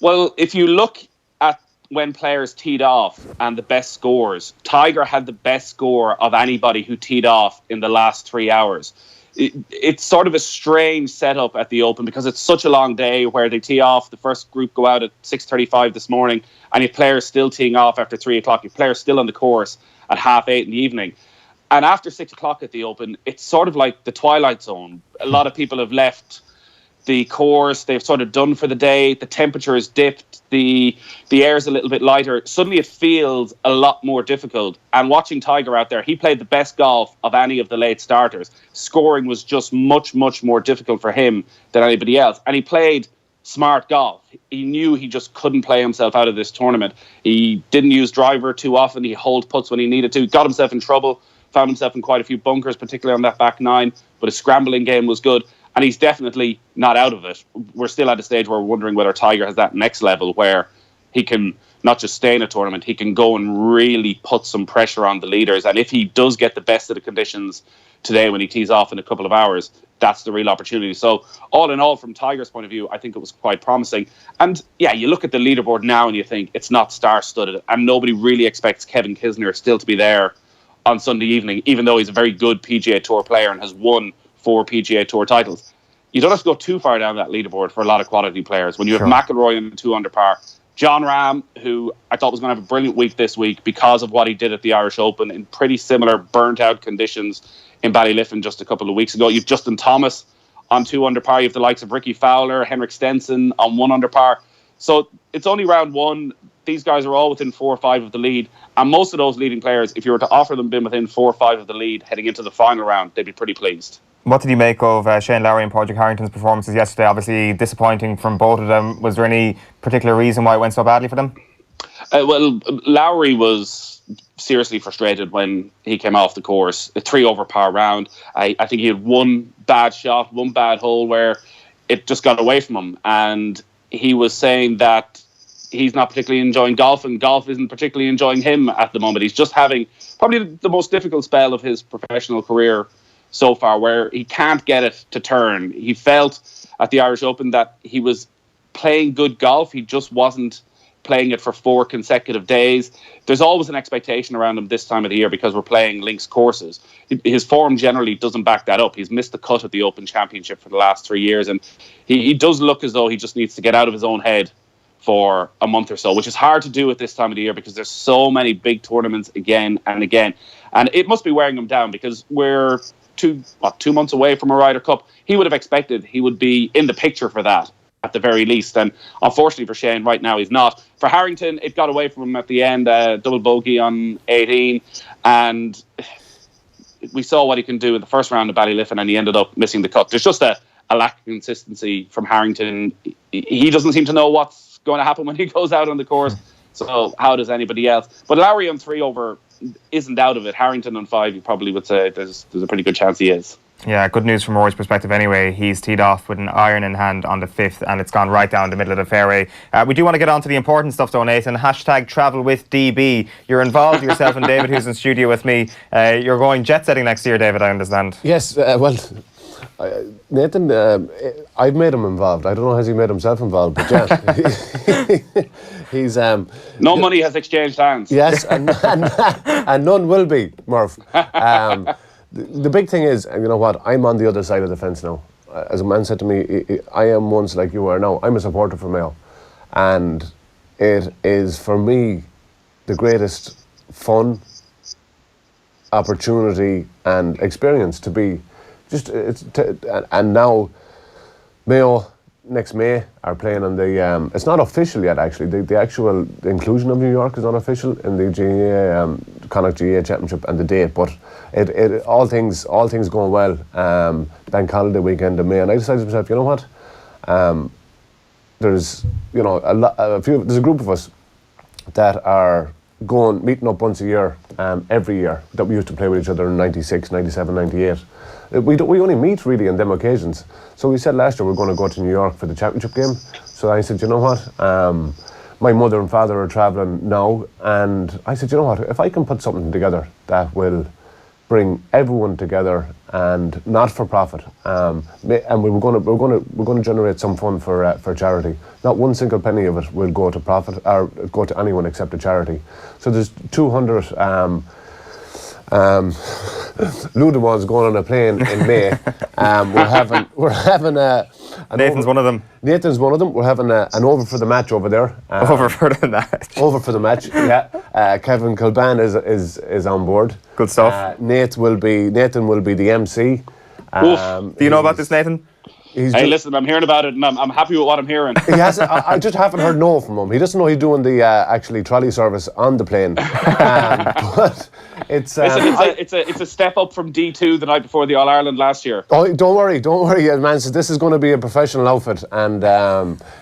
Well, if you look at when players teed off and the best scores, Tiger had the best score of anybody who teed off in the last 3 hours. It's sort of a strange setup at the Open because it's such a long day where they tee off, the first group go out at 6:35 this morning, and you have players still teeing off after 3 o'clock, you have players still on the course at 8:30 in the evening. And after 6 o'clock at the Open, it's sort of like the twilight zone. A lot of people have left the course, they've sort of done for the day, the temperature has dipped, the air's a little bit lighter. Suddenly it feels a lot more difficult. And watching Tiger out there, he played the best golf of any of the late starters. Scoring was just much, much more difficult for him than anybody else. And he played smart golf. He knew he just couldn't play himself out of this tournament. He didn't use driver too often. He hold putts when he needed to. Got himself in trouble. Found himself in quite a few bunkers, particularly on that back nine. But his scrambling game was good. And he's definitely not out of it. We're still at a stage where we're wondering whether Tiger has that next level where he can not just stay in a tournament, he can go and really put some pressure on the leaders. And if he does get the best of the conditions today when he tees off in a couple of hours, that's the real opportunity. So all in all, from Tiger's point of view, I think it was quite promising. And yeah, you look at the leaderboard now and you think it's not star-studded, and nobody really expects Kevin Kisner still to be there on Sunday evening, even though he's a very good PGA Tour player and has won 4 PGA Tour titles. You don't have to go too far down that leaderboard for a lot of quality players. When you have McIlroy in 2 under par, John Rahm, who I thought was going to have a brilliant week this week because of what he did at the Irish Open in pretty similar burnt-out conditions in Ballyliffin just a couple of weeks ago. You've Justin Thomas on 2 under par. You have the likes of Ricky Fowler, Henrik Stenson on 1 under par. So it's only round 1. These guys are all within 4 or 5 of the lead. And most of those leading players, if you were to offer them being within 4 or 5 of the lead heading into the final round, they'd be pretty pleased. What did you make of Shane Lowry and Padraig Harrington's performances yesterday? Obviously disappointing from both of them. Was there any particular reason why it went so badly for them? Well, Lowry was seriously frustrated when he came off the course. A 3 over par round. I think he had one bad shot, one bad hole where it just got away from him. And he was saying that he's not particularly enjoying golf, and golf isn't particularly enjoying him at the moment. He's just having probably the most difficult spell of his professional career so far, where he can't get it to turn. He felt at the Irish Open that he was playing good golf. He just wasn't playing it for 4 consecutive days. There's always an expectation around him this time of the year because we're playing links courses. His form generally doesn't back that up. He's missed the cut at the Open Championship for the last 3 years, and he does look as though he just needs to get out of his own head for a month or so, which is hard to do at this time of the year because there's so many big tournaments again and again. And it must be wearing him down because we're 2 months away from a Ryder Cup. He would have expected he would be in the picture for that at the very least. And unfortunately for Shane, right now he's not. For Harrington, it got away from him at the end, double bogey on 18. And we saw what he can do in the first round of Ballyliffin, and he ended up missing the cut. There's just a lack of consistency from Harrington. He doesn't seem to know what's going to happen when he goes out on the course. So how does anybody else? But Lowry on 3 over isn't out of it. Harrington on 5, you probably would say there's a pretty good chance he is. Yeah, good news from Rory's perspective anyway. He's teed off with an iron in hand on the 5th, and it's gone right down the middle of the fairway. We do want to get on to the important stuff though, Nathan. #TravelWithDB. You're involved, yourself and David, who's in studio with me. You're going jet setting next year, David, I understand. Yes, Nathan, I've made him involved. I don't know, has he made himself involved, but yeah. He's no money has exchanged hands. Yes, and none will be, Murph. The big thing is, and you know what, I'm on the other side of the fence now. As a man said to me, I am once like you are now. I'm a supporter for Mayo, and it is for me the greatest fun, opportunity and experience to be and now Mayo next May are playing on it's not official yet actually, the actual inclusion of New York is not official in the GAA Connacht GA Championship and the date, but it all things going well. Bank holiday weekend in May, and I decided to myself, you know what? There's there's a group of us that are meeting up once a year, every year, that we used to play with each other in 96, 97, 98. We only meet really on them occasions. So we said last year we're going to go to New York for the championship game. So I said, you know what? My mother and father are travelling now, and I said, you know what? If I can put something together that will bring everyone together and not for profit, and we're going to generate some fund for charity. Not one single penny of it will go to profit or go to anyone except a charity. So there's 200 Ludemans going on a plane in May. We're having Nathan's one of them. Nathan's one of them. We're having an over for the match over there. Over for the match. Over for the match. Yeah. Kevin Kilban is on board. Good stuff. Nathan will be the MC. Do you know about this, Nathan? Listen, I'm hearing about it, and I'm happy with what I'm hearing. I just haven't heard no from him. He doesn't know he's doing the actually trolley service on the plane. But it's a step up from D2 the night before the All Ireland last year. Oh, don't worry, man. So this is going to be a professional outfit, and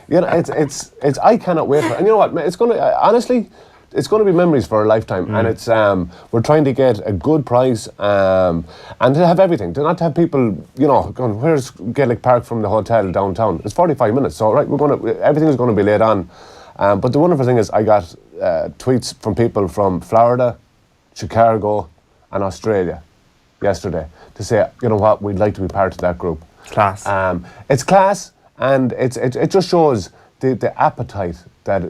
it's I cannot wait for it. And you know what, man, it's going to honestly. It's going to be memories for a lifetime, and it's we're trying to get a good price and to have everything. To not have people, going, where's Gaelic Park from the hotel downtown? It's 45 minutes, so right, everything is going to be laid on. But the wonderful thing is, I got tweets from people from Florida, Chicago, and Australia yesterday to say, you know what, we'd like to be part of that group. Class. It's class, and it just shows the appetite that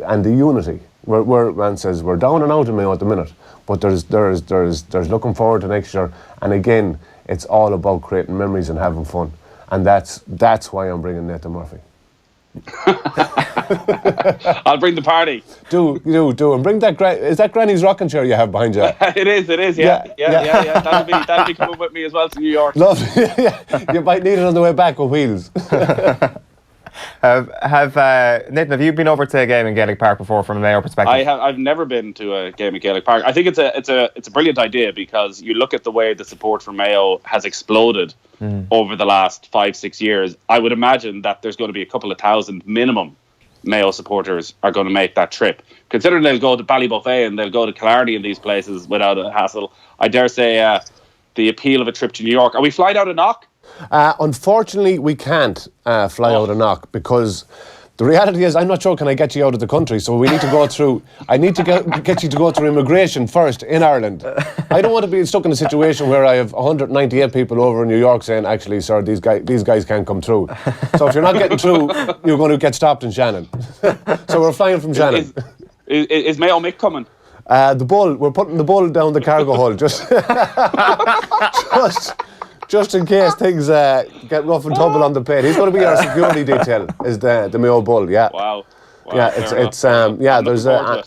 and the unity. Man says we're down and out in Mayo at the minute, but there's looking forward to next year, and again, it's all about creating memories and having fun, and that's why I'm bringing Nathan Murphy. I'll bring the party. Do and bring that. Is that Granny's rocking chair you have behind you? It is. Yeah. That'll be coming with me as well to New York. Lovely. Yeah. You might need it on the way back with wheels. Nathan, have you been over to a game in Gaelic Park before from a Mayo perspective? I've never been to a game at Gaelic Park. I think it's a brilliant idea, because you look at the way the support for Mayo has exploded over the last 5-6 years. I would imagine that there's going to be a couple of thousand minimum Mayo supporters are going to make that trip. Considering they'll go to Ballybuffet and they'll go to Killarney and these places without a hassle, I dare say the appeal of a trip to New York. Are we flying out of Knock? Unfortunately, we can't fly out of Knock, because the reality is, I'm not sure can I get you out of the country, so we need to go through. I need to get you to go through immigration first in Ireland. I don't want to be stuck in a situation where I have 198 people over in New York saying, actually, sir, these guys can't come through. So if you're not getting through, you're going to get stopped in Shannon. So we're flying from Shannon. Is Mayo Mick coming? We're putting the bull down the cargo hold, just in case things get rough and tumble on the plane. He's going to be our security detail, is the Mayo Bull, yeah. Wow. Yeah, there's a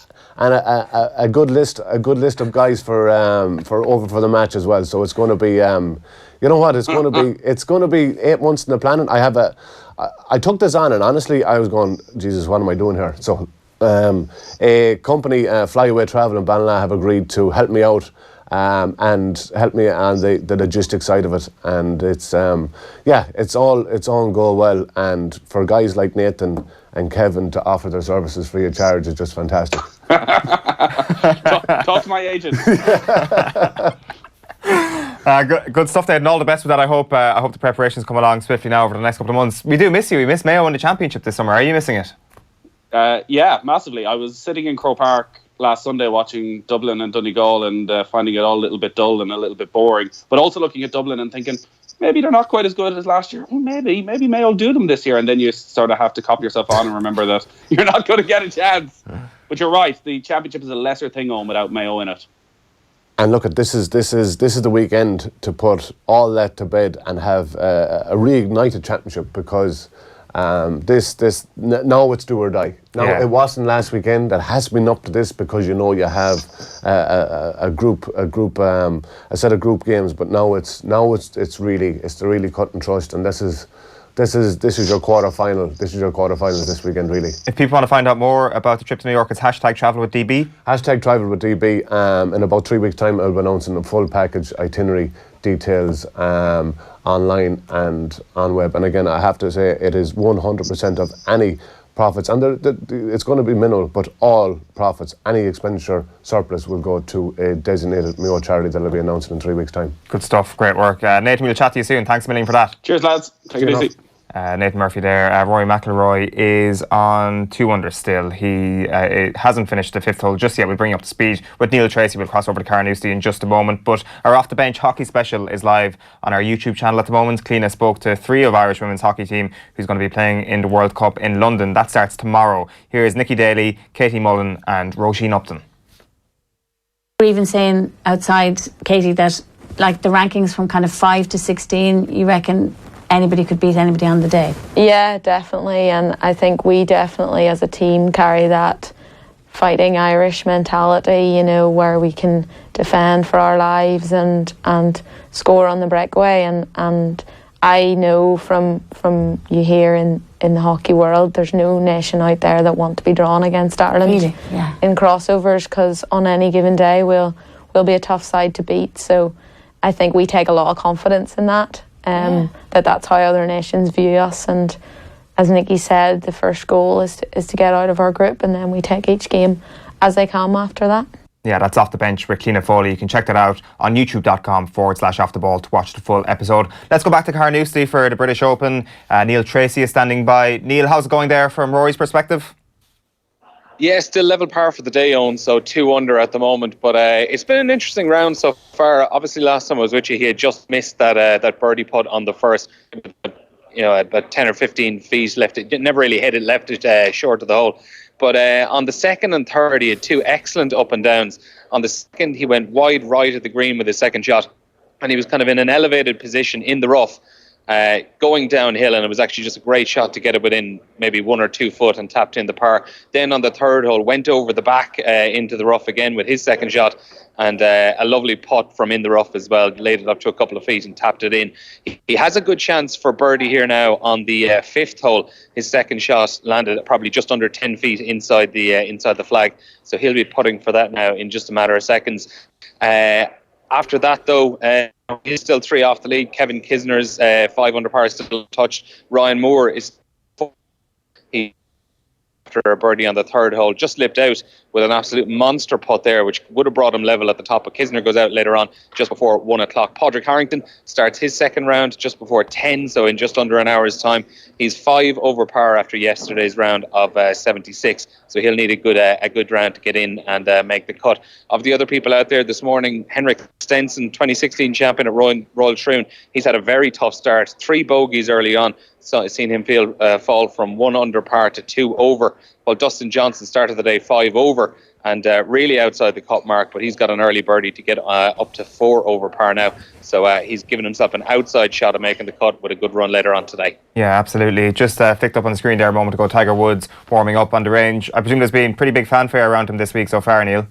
good list of guys for over for the match as well. So it's going to be, you know what, it's going to be 8 months in the planning. I took this on, and honestly, I was going, Jesus, what am I doing here? So a company, Flyaway Travel in Ballina, have agreed to help me out. And help me on the logistics side of it, and it's all go well. And for guys like Nathan and Kevin to offer their services free of charge is just fantastic. Talk to my agent. Good stuff, Dave, and all the best with that. I hope the preparations come along swiftly now over the next couple of months. We do miss you. We miss Mayo in the championship this summer. Are you missing it? Yeah, massively. I was sitting in Croke Park last Sunday watching Dublin and Donegal and finding it all a little bit dull and a little bit boring, but also looking at Dublin and thinking, maybe they're not quite as good as last year. Well, maybe Mayo will do them this year, and then you sort of have to cop yourself on and remember that you're not going to get a chance. But you're right, the championship is a lesser thing on without Mayo in it. And look, this is the weekend to put all that to bed and have a reignited championship, because now it's do or die. Now, It wasn't last weekend. That has been up to this, because you have a set of group games. But now it's the really cut and trust, and this is this is your quarter final. This is your quarterfinals this weekend, really. If people want to find out more about the trip to New York, it's #TravelWithDB. #TravelWithDB. In about 3 weeks' time, I'll be announcing the full package itinerary details online and on web. And again, I have to say, it is 100% of any profits, and it's going to be minimal, but all profits, any expenditure surplus will go to a designated Mayo charity that will be announced in 3 weeks' time. Good stuff, great work. Nathan, we'll chat to you soon. Thanks a million for that. Cheers, lads. Take it easy. Nathan Murphy there. Rory McIlroy is on 2 under still. He hasn't finished the 5th hole just yet. We'll bring you up to speed with Neil Treacy. We'll cross over to Carnoustie in just a moment. But our Off the Bench hockey special is live on our YouTube channel at the moment. Cliona spoke to 3 of Irish women's hockey team who's going to be playing in the World Cup in London. That starts tomorrow. Here is Nikki Daly, Katie Mullen and Roisin Upton. We're even saying outside, Katie, that like the rankings from kind of 5 to 16, you reckon anybody could beat anybody on the day? Yeah, definitely. And I think we definitely as a team carry that fighting Irish mentality, you know, where we can defend for our lives and score on the breakaway. And I know from you here in the hockey world, there's no nation out there that want to be drawn against Ireland really? Yeah. in crossovers, because on any given day we'll be a tough side to beat. So I think we take a lot of confidence in that. That's how other nations view us, and as Nikki said, the first goal is to get out of our group, and then we take each game as they come after that. Yeah, that's Off the Bench with Cliona Foley. You can check that out on youtube.com/offtheball to watch the full episode. Let's go back to Carnoustie for the British Open. Neil Treacy is standing by. Neil, how's it going there from Rory's perspective? Yeah, still level par for the day, Eoin, so 2 under at the moment. But it's been an interesting round so far. Obviously, last time I was with you, he had just missed that birdie putt on the first, about 10 or 15 feet left. It never really hit it, left it short of the hole. But on the second and third, he had 2 excellent up and downs. On the second, he went wide right at the green with his second shot, and he was kind of in an elevated position in the rough. Going downhill, and it was actually just a great shot to get it within maybe 1 or 2 foot and tapped in the par. Then on the third hole, went over the back into the rough again with his second shot, and a lovely putt from in the rough as well. Laid it up to a couple of feet and tapped it in. He has a good chance for birdie here now on the 5th hole. His second shot landed probably just under 10 feet inside the flag, so he'll be putting for that now in just a matter of seconds. After that, though, he's still 3 off the lead. Kevin Kisner's 5 under par still touched. Ryan Moore is 4. He, after a birdie on the third hole, just lipped out with an absolute monster putt there, which would have brought him level at the top. But Kisner goes out later on, just before 1 o'clock. Padraig Harrington starts his second round just before 10, so in just under an hour's time. He's 5 over par after yesterday's round of 76, so he'll need a good round to get in and make the cut. Of the other people out there this morning, Henrik Stenson, 2016 champion at Royal Troon, he's had a very tough start. 3 bogeys early on, so I've seen him fall from 1 under par to 2 over, while Dustin Johnson started the day 5 over and really outside the cut mark, but he's got an early birdie to get up to 4 over par now. So he's given himself an outside shot of making the cut with a good run later on today. Yeah, absolutely. Just flicked up on the screen there a moment ago, Tiger Woods warming up on the range. I presume there's been pretty big fanfare around him this week so far, Neil.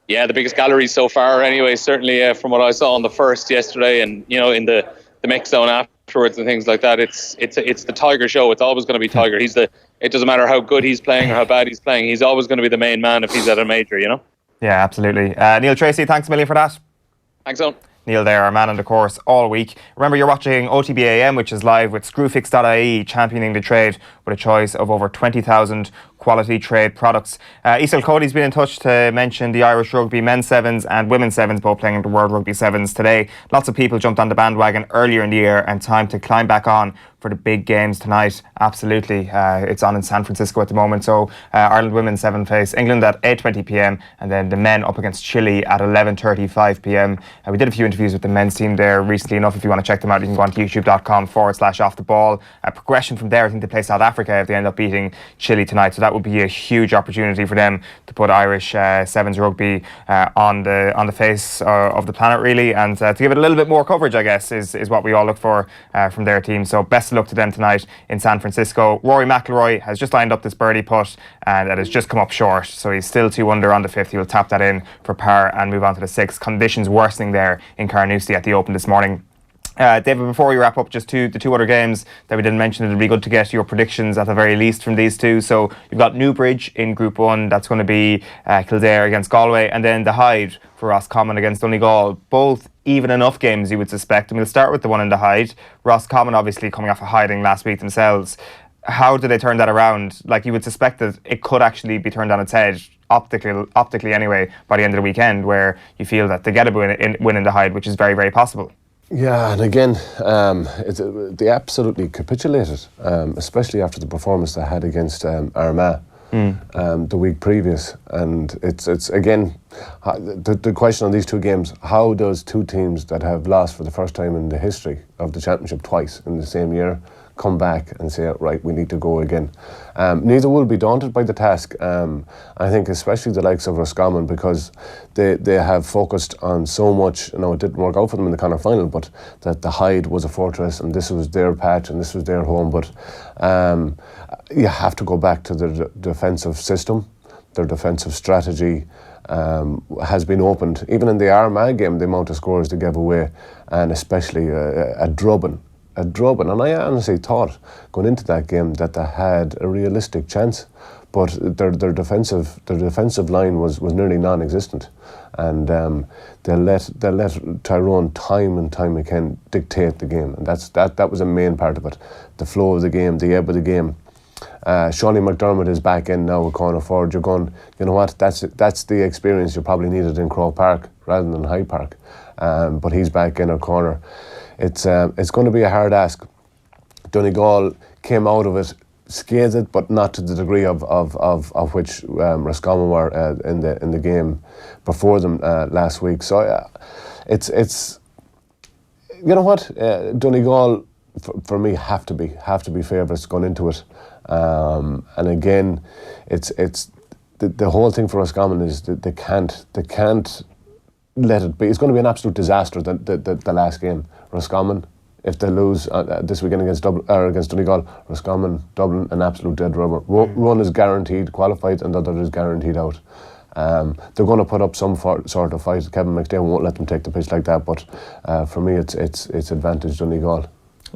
Yeah, the biggest galleries so far anyway, certainly from what I saw on the first yesterday, and in the mix zone afterwards and things like that. It's the Tiger show. It's always going to be Tiger. It doesn't matter how good he's playing or how bad he's playing. He's always going to be the main man if he's at a major, Yeah, absolutely. Neil Treacy, thanks a million for that. Thanks, Owen. Neil there, our man on the course all week. Remember, you're watching OTBAM, which is live with Screwfix.ie, championing the trade with a choice of over 20,000 quality trade products. Isel Cody's been in touch to mention the Irish Rugby men's sevens and women's sevens both playing in the World Rugby Sevens today. Lots of people jumped on the bandwagon earlier in the year, and time to climb back on for the big games tonight. Absolutely. It's on in San Francisco at the moment. So Ireland women's seven face England at 8:20 p.m. and then the men up against Chile at 11:35 p.m. We did a few interviews with the men's team there recently enough. If you want to check them out, you can go on to youtube.com/offtheball. Progression from there, I think they play South Africa if they end up beating Chile tonight. So that would be a huge opportunity for them to put Irish sevens rugby on the face of the planet, really, and to give it a little bit more coverage, I guess, is what we all look for from their team. So best of luck to them tonight in San Francisco. Rory McIlroy has just lined up this birdie putt and that has just come up short, so he's still 2 under on the 5th. He will tap that in for par and move on to the 6th. Conditions worsening there in Carnoustie at the Open this morning. David, before we wrap up, just the two other games that we didn't mention, it'd be good to get your predictions at the very least from these two. So you've got Newbridge in Group 1, that's going to be Kildare against Galway, and then the Hyde for Roscommon against Donegal. Both even enough games, you would suspect. And we'll start with the one in the Hyde. Roscommon obviously coming off a hiding last week themselves. How do they turn that around? Like, you would suspect that it could actually be turned on its head, optically anyway, by the end of the weekend, where you feel that they get a win in the Hyde, which is very, very possible. Yeah, and again, they absolutely capitulated, especially after the performance they had against Armagh the week previous. And it's again, the question on these two games, how does two teams that have lost for the first time in the history of the championship twice in the same year come back and say, right, we need to go again? Neither will be daunted by the task. I think especially the likes of Roscommon, because they have focused on so much. You know, it didn't work out for them in the Connacht final, but that the Hyde was a fortress and this was their patch and this was their home. But you have to go back to their defensive system. Their defensive strategy has been opened. Even in the Armagh game, the amount of scores they gave away, and especially a drubbing. And I honestly thought going into that game that they had a realistic chance, but their defensive line was nearly non-existent, and they let Tyrone time and time again dictate the game, and that was a main part of it, the flow of the game, the ebb of the game. Shawnee McDermott is back in now with corner forward. You're going, you know what? That's the experience you probably needed in Croke Park rather than Hyde Park, but he's back in a corner. It's going to be a hard ask. Donegal came out of it scathed, but not to the degree of which Roscommon were in the game before them last week. So it's you know what, Donegal for me have to be favourites going into it, and again, it's the whole thing for Roscommon is that they can't let it be. It's going to be an absolute disaster, the last game. Roscommon, if they lose this weekend against Donegal, Roscommon, Dublin, an absolute dead rubber. One is guaranteed qualified and the other is guaranteed out. They're going to put up some sort of fight. Kevin McDade won't let them take the pitch like that, but for me it's advantage Donegal.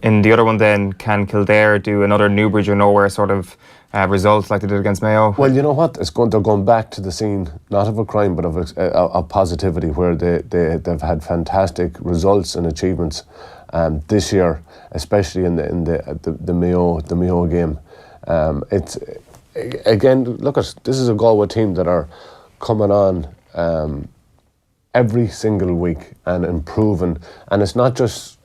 In the other one then, can Kildare do another Newbridge or nowhere sort of result like they did against Mayo? Well, you know what? They're going back to the scene, not of a crime, but of positivity, where they've had fantastic results and achievements this year, especially in the Mayo game. It's again, look at this is a Galway team that are coming on every single week and improving, and it's not just,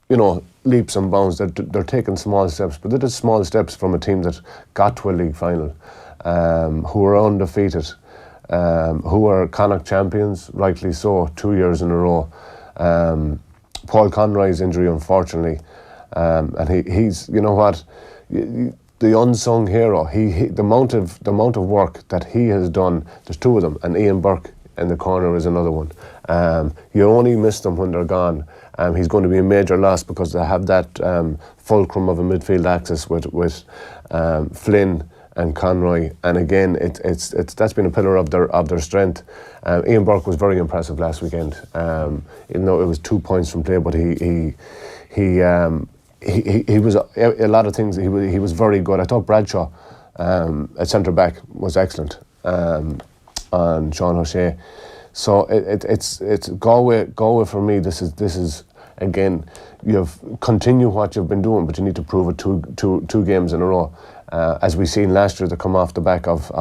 you know, leaps and bounds. They're taking small steps, but it is small steps from a team that got to a league final, who are undefeated, who are Connacht champions, rightly so, 2 years in a row. Paul Conroy's injury, unfortunately, and he's, you know what, the unsung hero. The amount of work that he has done. There's two of them, and Ian Burke in the corner is another one. You only miss them when they're gone. He's going to be a major loss because they have that fulcrum of a midfield axis with Flynn and Conroy, and again it's that's been a pillar of their strength. Ian Burke was very impressive last weekend. Even though it was 2 points from play, but he was a lot of things. He was very good. I thought Bradshaw at centre back was excellent on Sean O'Shea. So it's Galway for me. This is again, you've continue what you've been doing, but you need to prove it two games in a row. As we seen last year, they come off the back of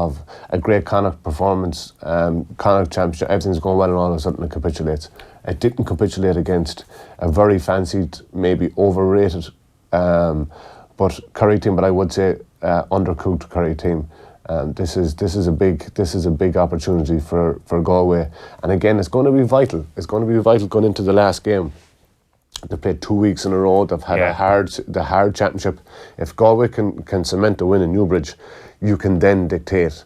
a great Connacht performance, Connacht championship, everything's going well, and all of a sudden it capitulates. It didn't capitulate against a very fancied, maybe overrated, but Kerry team, but I would say undercooked Kerry team. This is a big opportunity for Galway, and again, it's going to be vital. It's going to be vital going into the last game. They played 2 weeks in a row. They've had the hard championship. If Galway can cement a win in Newbridge, you can then dictate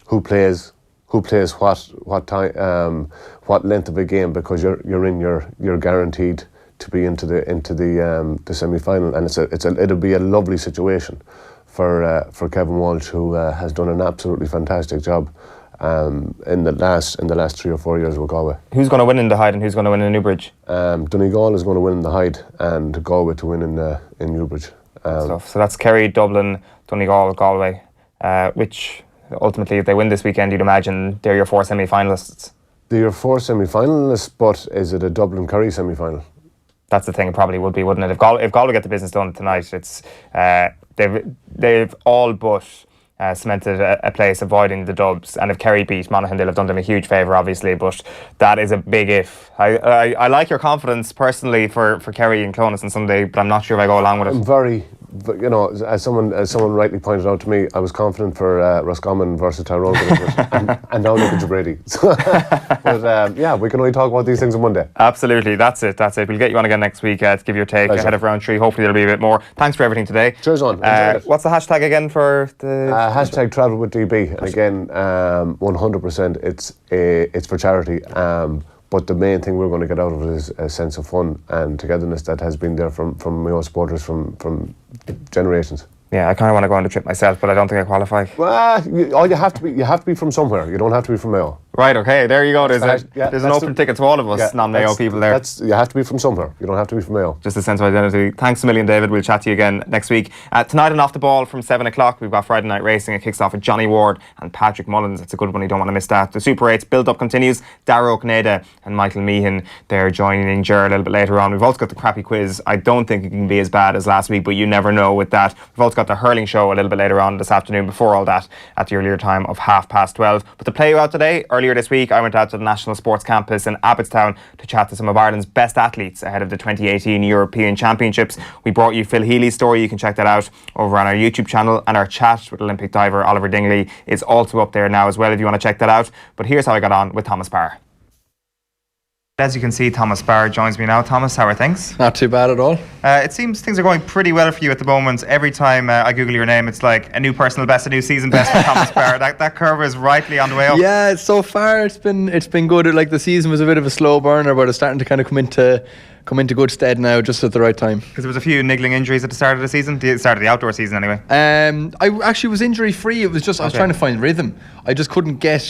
who plays what time, what length of a game, because you're guaranteed to be into the semi-final, and it'll be a lovely situation for Kevin Walsh, who has done an absolutely fantastic job in the last 3 or 4 years with Galway. Who's going to win in the Hyde and who's going to win in Newbridge? Donegal is going to win in the Hyde and Galway to win in Newbridge. So that's Kerry, Dublin, Donegal, Galway, which ultimately, if they win this weekend, you'd imagine they're your 4 semi-finalists. They're your 4 semi-finalists, but is it a Dublin-Kerry semi-final? That's the thing, it probably would be, wouldn't it? If Galway get the business done tonight, it's they've all but cemented a place avoiding the dubs, and if Kerry beat Monaghan, they'll have done them a huge favour, obviously, but that is a big if. I like your confidence personally for Kerry and Clonus on Sunday, but I'm not sure if I go along with it. I'm very, as someone rightly pointed out to me, I was confident for Roscommon versus Tyrone, and now look at Brady. But we can only talk about these things on Monday. Absolutely, that's it. We'll get you on again next week to give your take ahead of round 3. Hopefully there'll be a bit more. Thanks for everything today. Cheers on. What's the hashtag again for the... hashtag TravelWithDB, and again, 100% it's for charity. But the main thing we're going to get out of it is a sense of fun and togetherness that has been there from Mayo supporters from generations. Yeah, I kind of want to go on the trip myself, but I don't think I qualify. Well, you have to be from somewhere. You don't have to be from Mayo. Right, okay, there you go. There's an open ticket to all of us non-Mayo people there. You have to be from somewhere. You don't have to be from Mayo. Just a sense of identity. Thanks a million, David. We'll chat to you again next week. Tonight on Off the Ball from 7 o'clock, we've got Friday Night Racing. It kicks off with Johnny Ward and Patrick Mullins. It's a good one. You don't want to miss that. The Super 8's build-up continues. Darragh O'Conneda and Michael Meehan, they're joining Ger a little bit later on. We've also got the crappy quiz. I don't think it can be as bad as last week, but you never know with that. We've also got the hurling show a little bit later on this afternoon, before all that, at the earlier time of 12:30. But to play you out today, earlier this week, I went out to the National Sports Campus in Abbottstown to chat to some of Ireland's best athletes ahead of the 2018 European Championships. We brought you Phil Healy's story. You can check that out over on our YouTube channel, and our chat with Olympic diver Oliver Dingley is also up there now as well if you want to check that out. But here's how I got on with Thomas Barr. As you can see, Thomas Barr joins me now. Thomas, how are things? Not too bad at all. It seems things are going pretty well for you at the moment. Every time I Google your name, it's like a new personal best, a new season best for Thomas Barr. That curve is rightly on the way up. Yeah, so far it's been good. Like, the season was a bit of a slow burner, but it's starting to kind of come into good stead now, just at the right time. Because there was a few niggling injuries at the start of the season, the start of the outdoor season anyway. I actually was injury free. It was just I was trying to find rhythm. I just couldn't get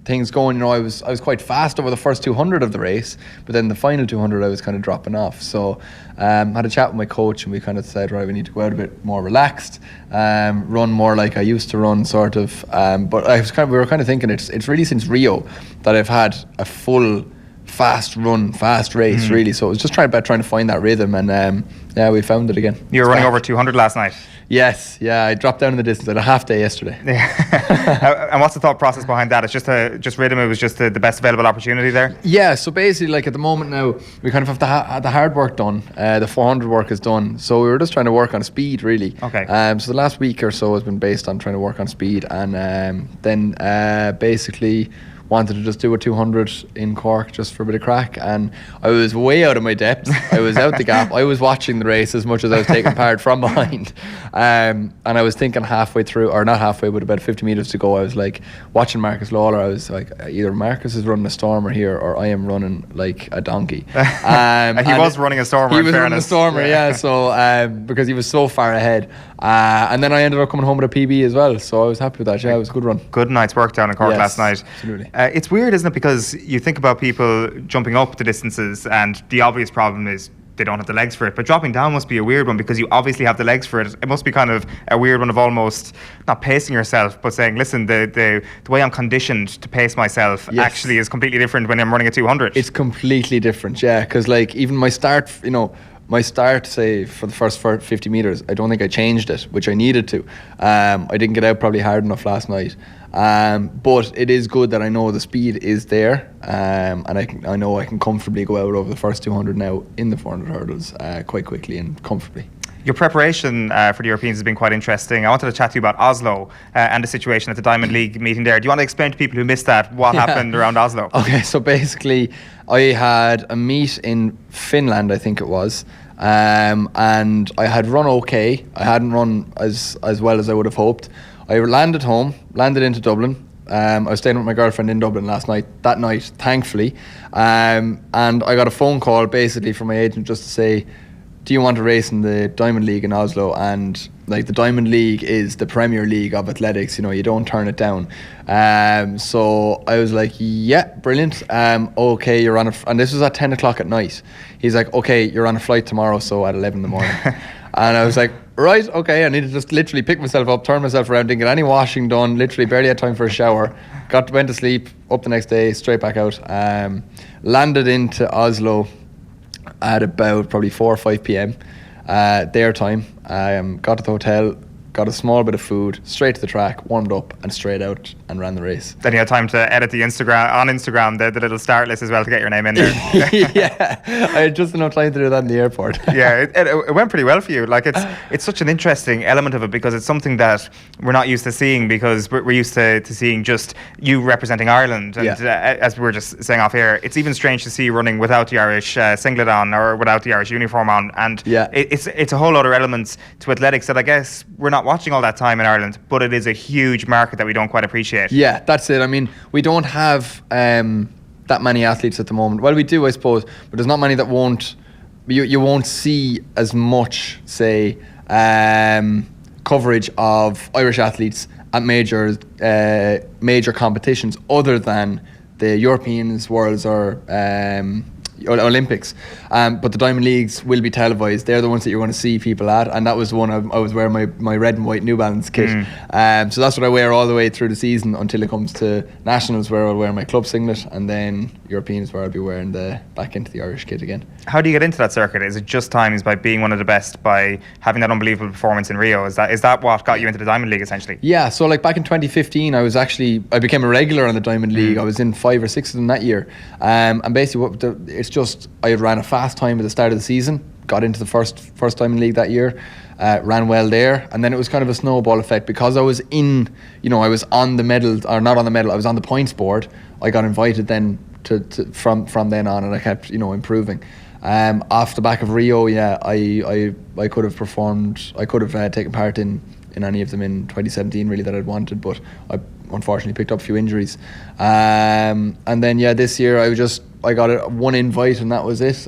things going. You know, I was quite fast over the first 200 of the race, but then the final 200 I was kind of dropping off. So had a chat with my coach, and we kind of said, right, we need to go out a bit more relaxed, run more like I used to run, sort of. But we were kind of thinking it's really since Rio that I've had a full fast race, really. So it was just trying to find that rhythm, and we found it again. You were running over 200 last night. Yes, I dropped down in the distance. I had a half day yesterday. Yeah. And what's the thought process behind that? It's just rhythm. It was just the best available opportunity there. Yeah. So basically, like, at the moment now, we kind of have the hard work done. The 400 work is done. So we were just trying to work on speed, really. Okay. So the last week or so has been based on trying to work on speed, and then basically wanted to just do a 200 in Cork just for a bit of crack, and I was way out of my depth. I was out the gap. I was watching the race as much as I was taking part from behind, and I was thinking halfway through, or not halfway, but about 50 metres to go, I was like watching Marcus Lawler. I was like, either Marcus is running a stormer here, or I am running like a donkey. And he was running a stormer. He was running a stormer, yeah. So because he was so far ahead, and then I ended up coming home with a PB as well. So I was happy with that. Yeah, it was a good run. Good night's work down in Cork last night. Absolutely. It's weird, isn't it? Because you think about people jumping up the distances, and the obvious problem is they don't have the legs for it. But dropping down must be a weird one, because you obviously have the legs for it. It must be kind of a weird one of almost not pacing yourself, but saying, listen, the way I'm conditioned to pace myself actually is completely different when I'm running a 200. It's completely different, yeah. Because, like, even my start, say, for the first 50 metres, I don't think I changed it, which I needed to. I didn't get out probably hard enough last night. But it is good that I know the speed is there, and I know I can comfortably go out over the first 200 now in the 400 hurdles quite quickly and comfortably. Your preparation for the Europeans has been quite interesting. I wanted to chat to you about Oslo and the situation at the Diamond League meeting there. Do you want to explain to people who missed that what happened around Oslo? Okay, so basically I had a meet in Finland, I think it was, and I had run okay. I hadn't run as well as I would have hoped. I landed into Dublin. I was staying with my girlfriend in Dublin that night, thankfully. And I got a phone call basically from my agent just to say, do you want to race in the Diamond League in Oslo? And like the Diamond League is the Premier League of athletics, you know, you don't turn it down. So I was like, yeah, brilliant. Okay, you're on and this was at 10 o'clock at night. He's like, okay, you're on a flight tomorrow, so at 11 in the morning. And I was like, right, okay, I need to just literally pick myself up, turn myself around, didn't get any washing done, literally barely had time for a shower, went to sleep, up the next day, straight back out. Landed into Oslo at about probably 4 or 5 p.m. Their time. Got to the hotel, got a small bit of food, straight to the track, warmed up and straight out and ran the race. Then you had time to edit the Instagram, the little start list as well to get your name in there. Yeah, I had just enough time to do that in the airport. Yeah, it went pretty well for you. Like it's such an interesting element of it because it's something that we're not used to seeing because we're used to seeing just you representing Ireland. And as we were just saying off here, it's even strange to see you running without the Irish singlet on or without the Irish uniform on. And it's a whole other elements to athletics that I guess we're not watching all that time in Ireland, but it is a huge market that we don't quite appreciate. Yeah, that's it. I mean, we don't have that many athletes at the moment. Well, we do, I suppose, but there's not many that won't. You won't see as much, say, coverage of Irish athletes at major competitions other than the Europeans, Worlds, or Olympics. But the Diamond Leagues will be televised. They're the ones that you're going to see people at, and that was the one I was wearing my red and white New Balance kit. So that's what I wear all the way through the season until it comes to Nationals, where I'll wear my club singlet, and then Europeans, where I'll be wearing back into the Irish kit again. How do you get into that circuit? Is it just times by being one of the best, by having that unbelievable performance in Rio? Is that what got you into the Diamond League essentially? Yeah, so like back in 2015 I became a regular on the Diamond League. I was in 5 or 6 of them that year, and basically it's just I had ran a fast time at the start of the season, got into the first Diamond League that year, ran well there, and then it was kind of a snowball effect because I was I was on the medal, or not on the medal, I was on the points board. I got invited then from then on, and I kept improving. Off the back of Rio, I could have performed. I could have taken part in any of them in 2017 really that I'd wanted, but I unfortunately picked up a few injuries. And then this year I got one invite and that was it.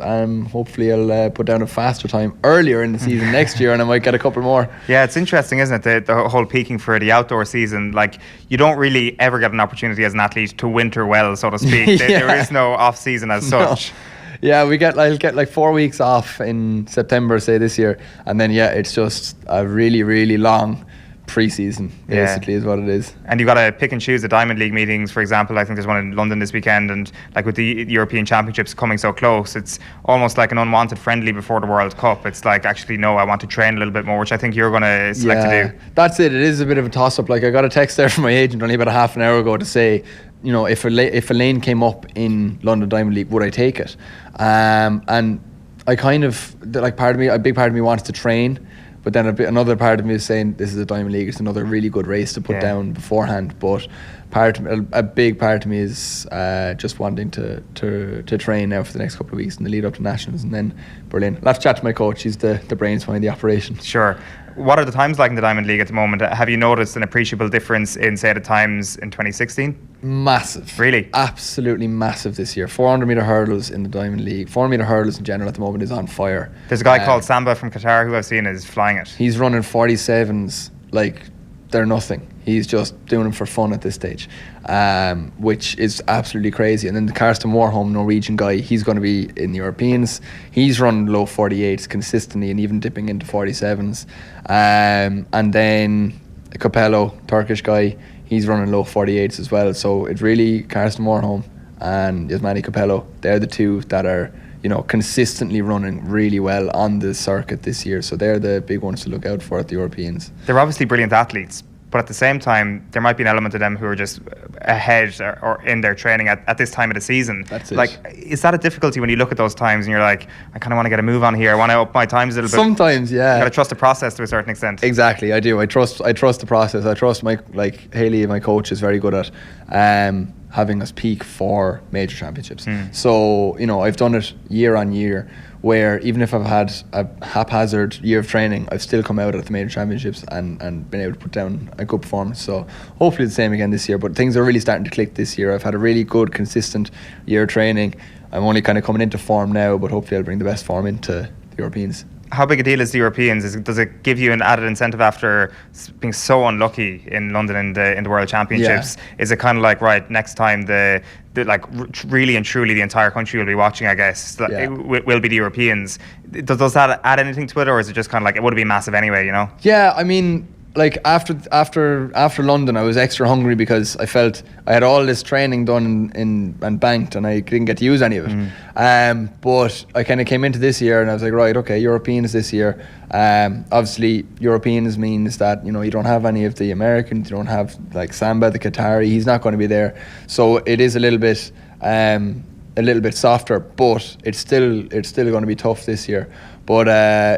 Hopefully I'll put down a faster time earlier in the season next year, and I might get a couple more. Yeah, it's interesting, isn't it? The whole peaking for the outdoor season. Like, you don't really ever get an opportunity as an athlete to winter well, so to speak. There is no off season as such. Yeah, I'll get like 4 weeks off in September, say, this year, and then it's just a really, really long pre-season, basically, is what it is. And you've got to pick and choose the Diamond League meetings. For example, I think there's one in London this weekend, and like with the European Championships coming so close, it's almost like an unwanted friendly before the World Cup. It's like, actually, no, I want to train a little bit more, which I think you're going to select to do. That's it. It is a bit of a toss-up. Like, I got a text there from my agent only about a half an hour ago to say, if a lane came up in London Diamond League, would I take it? And I kind of, like, a big part of me wants to train, but then another part of me is saying this is a Diamond League, it's another really good race to put down beforehand. But a big part of me is just wanting to train now for the next couple of weeks in the lead up to Nationals, and then Berlin. I'll have to chat to my coach. He's the brains behind the operation. Sure. What are the times like in the Diamond League at the moment? Have you noticed an appreciable difference in, say, the times in 2016? Massive. Really? Absolutely massive this year. 400 metre hurdles in the Diamond League. 400 metre hurdles in general at the moment is on fire. There's a guy called Samba from Qatar who I've seen is flying it. He's running 47s like they're nothing. He's just doing them for fun at this stage, which is absolutely crazy. And then the Karsten Warholm, Norwegian guy, he's going to be in the Europeans. He's running low 48s consistently and even dipping into 47s. And then Capello, Turkish guy, he's running low 48s as well. So it's really Karsten Warholm and Yasmani Capello. They're the two that are consistently running really well on the circuit this year. So they're the big ones to look out for at the Europeans. They're obviously brilliant athletes, but at the same time, there might be an element of them who are just ahead or in their training at this time of the season. That's it. Like, is that a difficulty when you look at those times and you're like, I kind of want to get a move on here. I want to up my times a little bit. Sometimes, yeah. You got to trust the process to a certain extent. Exactly, I do. I trust the process. I trust Haley, my coach, is very good at having us peak for major championships. So, I've done it year on year, where even if I've had a haphazard year of training, I've still come out at the major championships and been able to put down a good performance. So hopefully the same again this year, but things are really starting to click this year. I've had a really good, consistent year of training. I'm only kind of coming into form now, but hopefully I'll bring the best form into the Europeans. how big a deal is the Europeans? Does it give you an added incentive after being so unlucky in London in the World Championships? Is it kind of like, right, next time the really and truly the entire country will be watching, I guess, it will be the Europeans. Does that add anything to it, or is it just kind of like it would have been massive anyway, you know? Yeah, I mean, like after London, I was extra hungry because I felt I had all this training done and banked, and I didn't get to use any of it. But I kind of came into this year and I was like, right, okay, Europeans this year. Obviously, Europeans means that, you know, you don't have any of the Americans, you don't have like Samba, the Qatari. He's not going to be there, so it is a little bit softer, but it's still going to be tough this year. But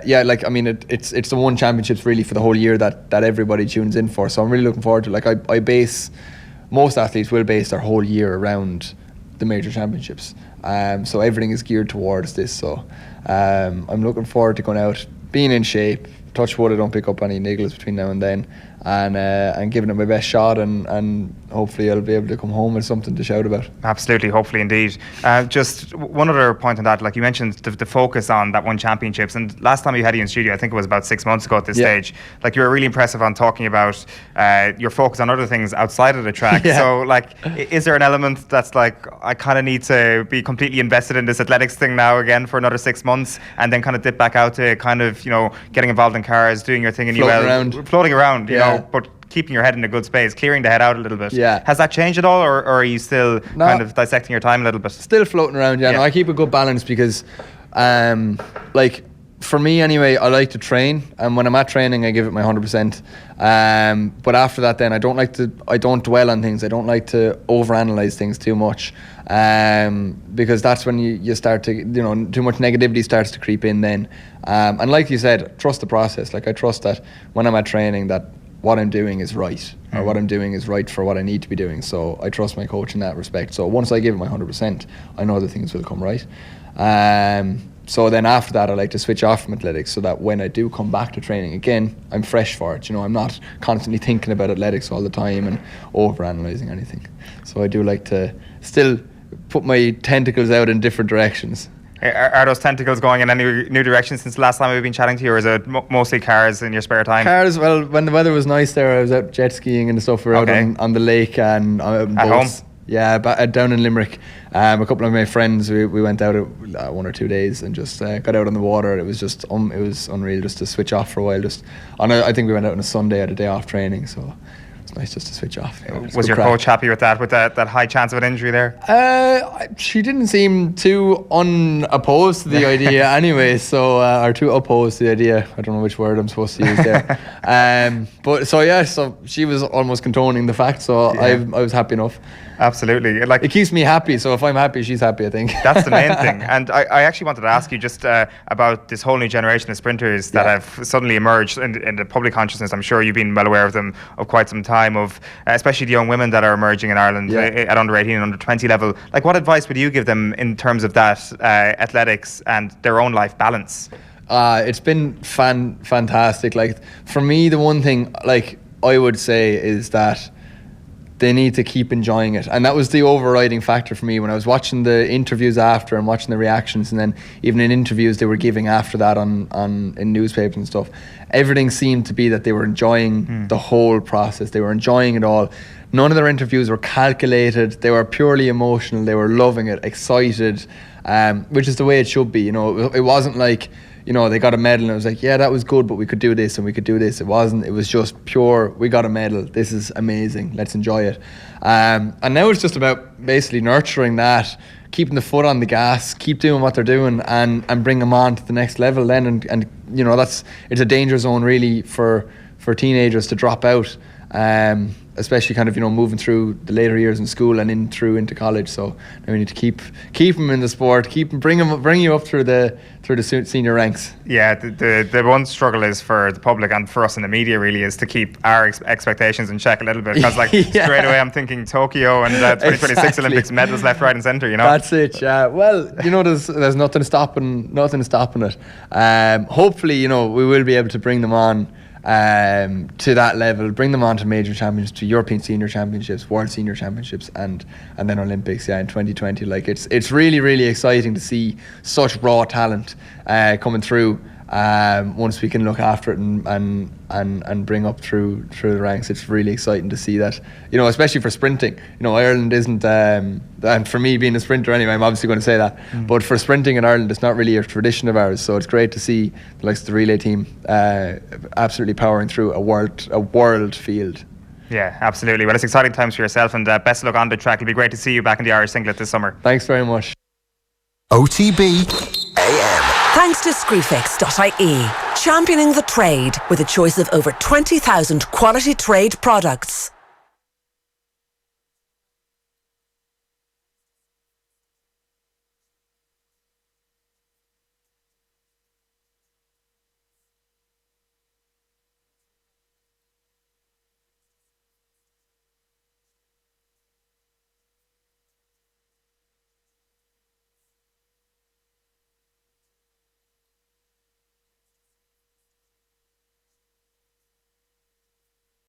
like, I mean, it's the one championships really for the whole year that everybody tunes in for. So I'm really looking forward to it. Like most athletes will base their whole year around the major championships. So everything is geared towards this. So I'm looking forward to going out, being in shape. Touch wood, I don't pick up any niggles between now and then, and giving it my best shot, and hopefully I'll be able to come home with something to shout about. Absolutely, hopefully indeed. Just one other point on that, like you mentioned the focus on that one championships, and last time you had you in studio, I think it was about 6 months ago at this stage, like you were really impressive on talking about your focus on other things outside of the track. So like, is there an element that's like, I kind of need to be completely invested in this athletics thing now again for another 6 months, and then kind of dip back out to kind of, you know, getting involved in cars, doing your thing in floating around, you know, but keeping your head in a good space, clearing the head out a little bit. Has that changed at all, or are you still kind of dissecting your time a little bit? Still floating around, No, I keep a good balance because like for me anyway, I like to train, and when I'm at training I give it my 100%, but after that then I don't dwell on things. I don't like to overanalyze things too much, because that's when you start to, you know, too much negativity starts to creep in then, and like you said, trust the process. Like I trust that when I'm at training that what I'm doing is right, or what I'm doing is right for what I need to be doing. So I trust my coach in that respect. So once I give it my 100%, I know that things will come right. So then after that, I like to switch off from athletics so that when I do come back to training again, I'm fresh for it. You know, I'm not constantly thinking about athletics all the time and over-analysing anything. So I do like to still put my tentacles out in different directions. Are those tentacles going in any new direction since the last time we've been chatting to you, or is it mostly cars in your spare time? Cars, well, when the weather was nice there, I was out jet skiing and stuff. We were out on the lake and at boats. Home? Yeah, down in Limerick. A couple of my friends, we went out 1 or 2 days and just got out on the water. It was just it was unreal just to switch off for a while. I think we went out on a Sunday, had a day off training, so it's nice just to switch off. Was your coach happy with that high chance of an injury there? She didn't seem too unopposed to the idea anyway, or too opposed to the idea. I don't know which word I'm supposed to use there. So she was almost condoning the fact, so I was happy enough. Absolutely. Like, it keeps me happy, so if I'm happy, she's happy, I think. That's the main thing. And I actually wanted to ask you just about this whole new generation of sprinters that have suddenly emerged in the public consciousness. I'm sure you've been well aware of them of quite some time, of especially the young women that are emerging in Ireland at under 18 and under 20 level. Like, what advice would you give them in terms of that athletics and their own life balance? It's been fantastic. Like, for me, the one thing like I would say is that they need to keep enjoying it, and that was the overriding factor for me when I was watching the interviews after and watching the reactions, and then even in interviews they were giving after that in newspapers and stuff. Everything seemed to be that they were enjoying the whole process. They were enjoying it all. None of their interviews were calculated. They were purely emotional. They were loving it, excited, which is the way it should be. You know, it wasn't like, you know, they got a medal and it was like, yeah, that was good, but we could do this and we could do this. It wasn't. It was just pure, we got a medal. This is amazing. Let's enjoy it. And now it's just about basically nurturing that, keeping the foot on the gas, keep doing what they're doing, and bring them on to the next level then. And you know, it's a danger zone really for teenagers to drop out. Especially kind of, you know, moving through the later years in school and into college. So now we need to keep them in the sport, bring you up through the senior ranks. Yeah, the one struggle is for the public and for us in the media really is to keep our expectations in check a little bit, because like straight away I'm thinking Tokyo and 2026 Olympics, medals left, right and centre, you know. That's it. Yeah. Well, you know, there's nothing stopping it. Hopefully, you know, we will be able to bring them on to that level, bring them on to major championships, to European Senior Championships, World Senior Championships, and then Olympics. Yeah, in 2020. Like, it's really, really exciting to see such raw talent coming through, once we can look after it and bring up through the ranks, it's really exciting to see that, you know, especially for sprinting. You know, Ireland isn't, and for me being a sprinter anyway, I'm obviously going to say that, but for sprinting in Ireland, it's not really a tradition of ours, so it's great to see the likes of the relay team absolutely powering through a world field. Yeah, absolutely. Well, it's exciting times for yourself, and best of luck on the track. It'll be great to see you back in the Irish singlet this summer. Thanks very much. OTB AM. Thanks to Screwfix.ie, championing the trade with a choice of over 20,000 quality trade products.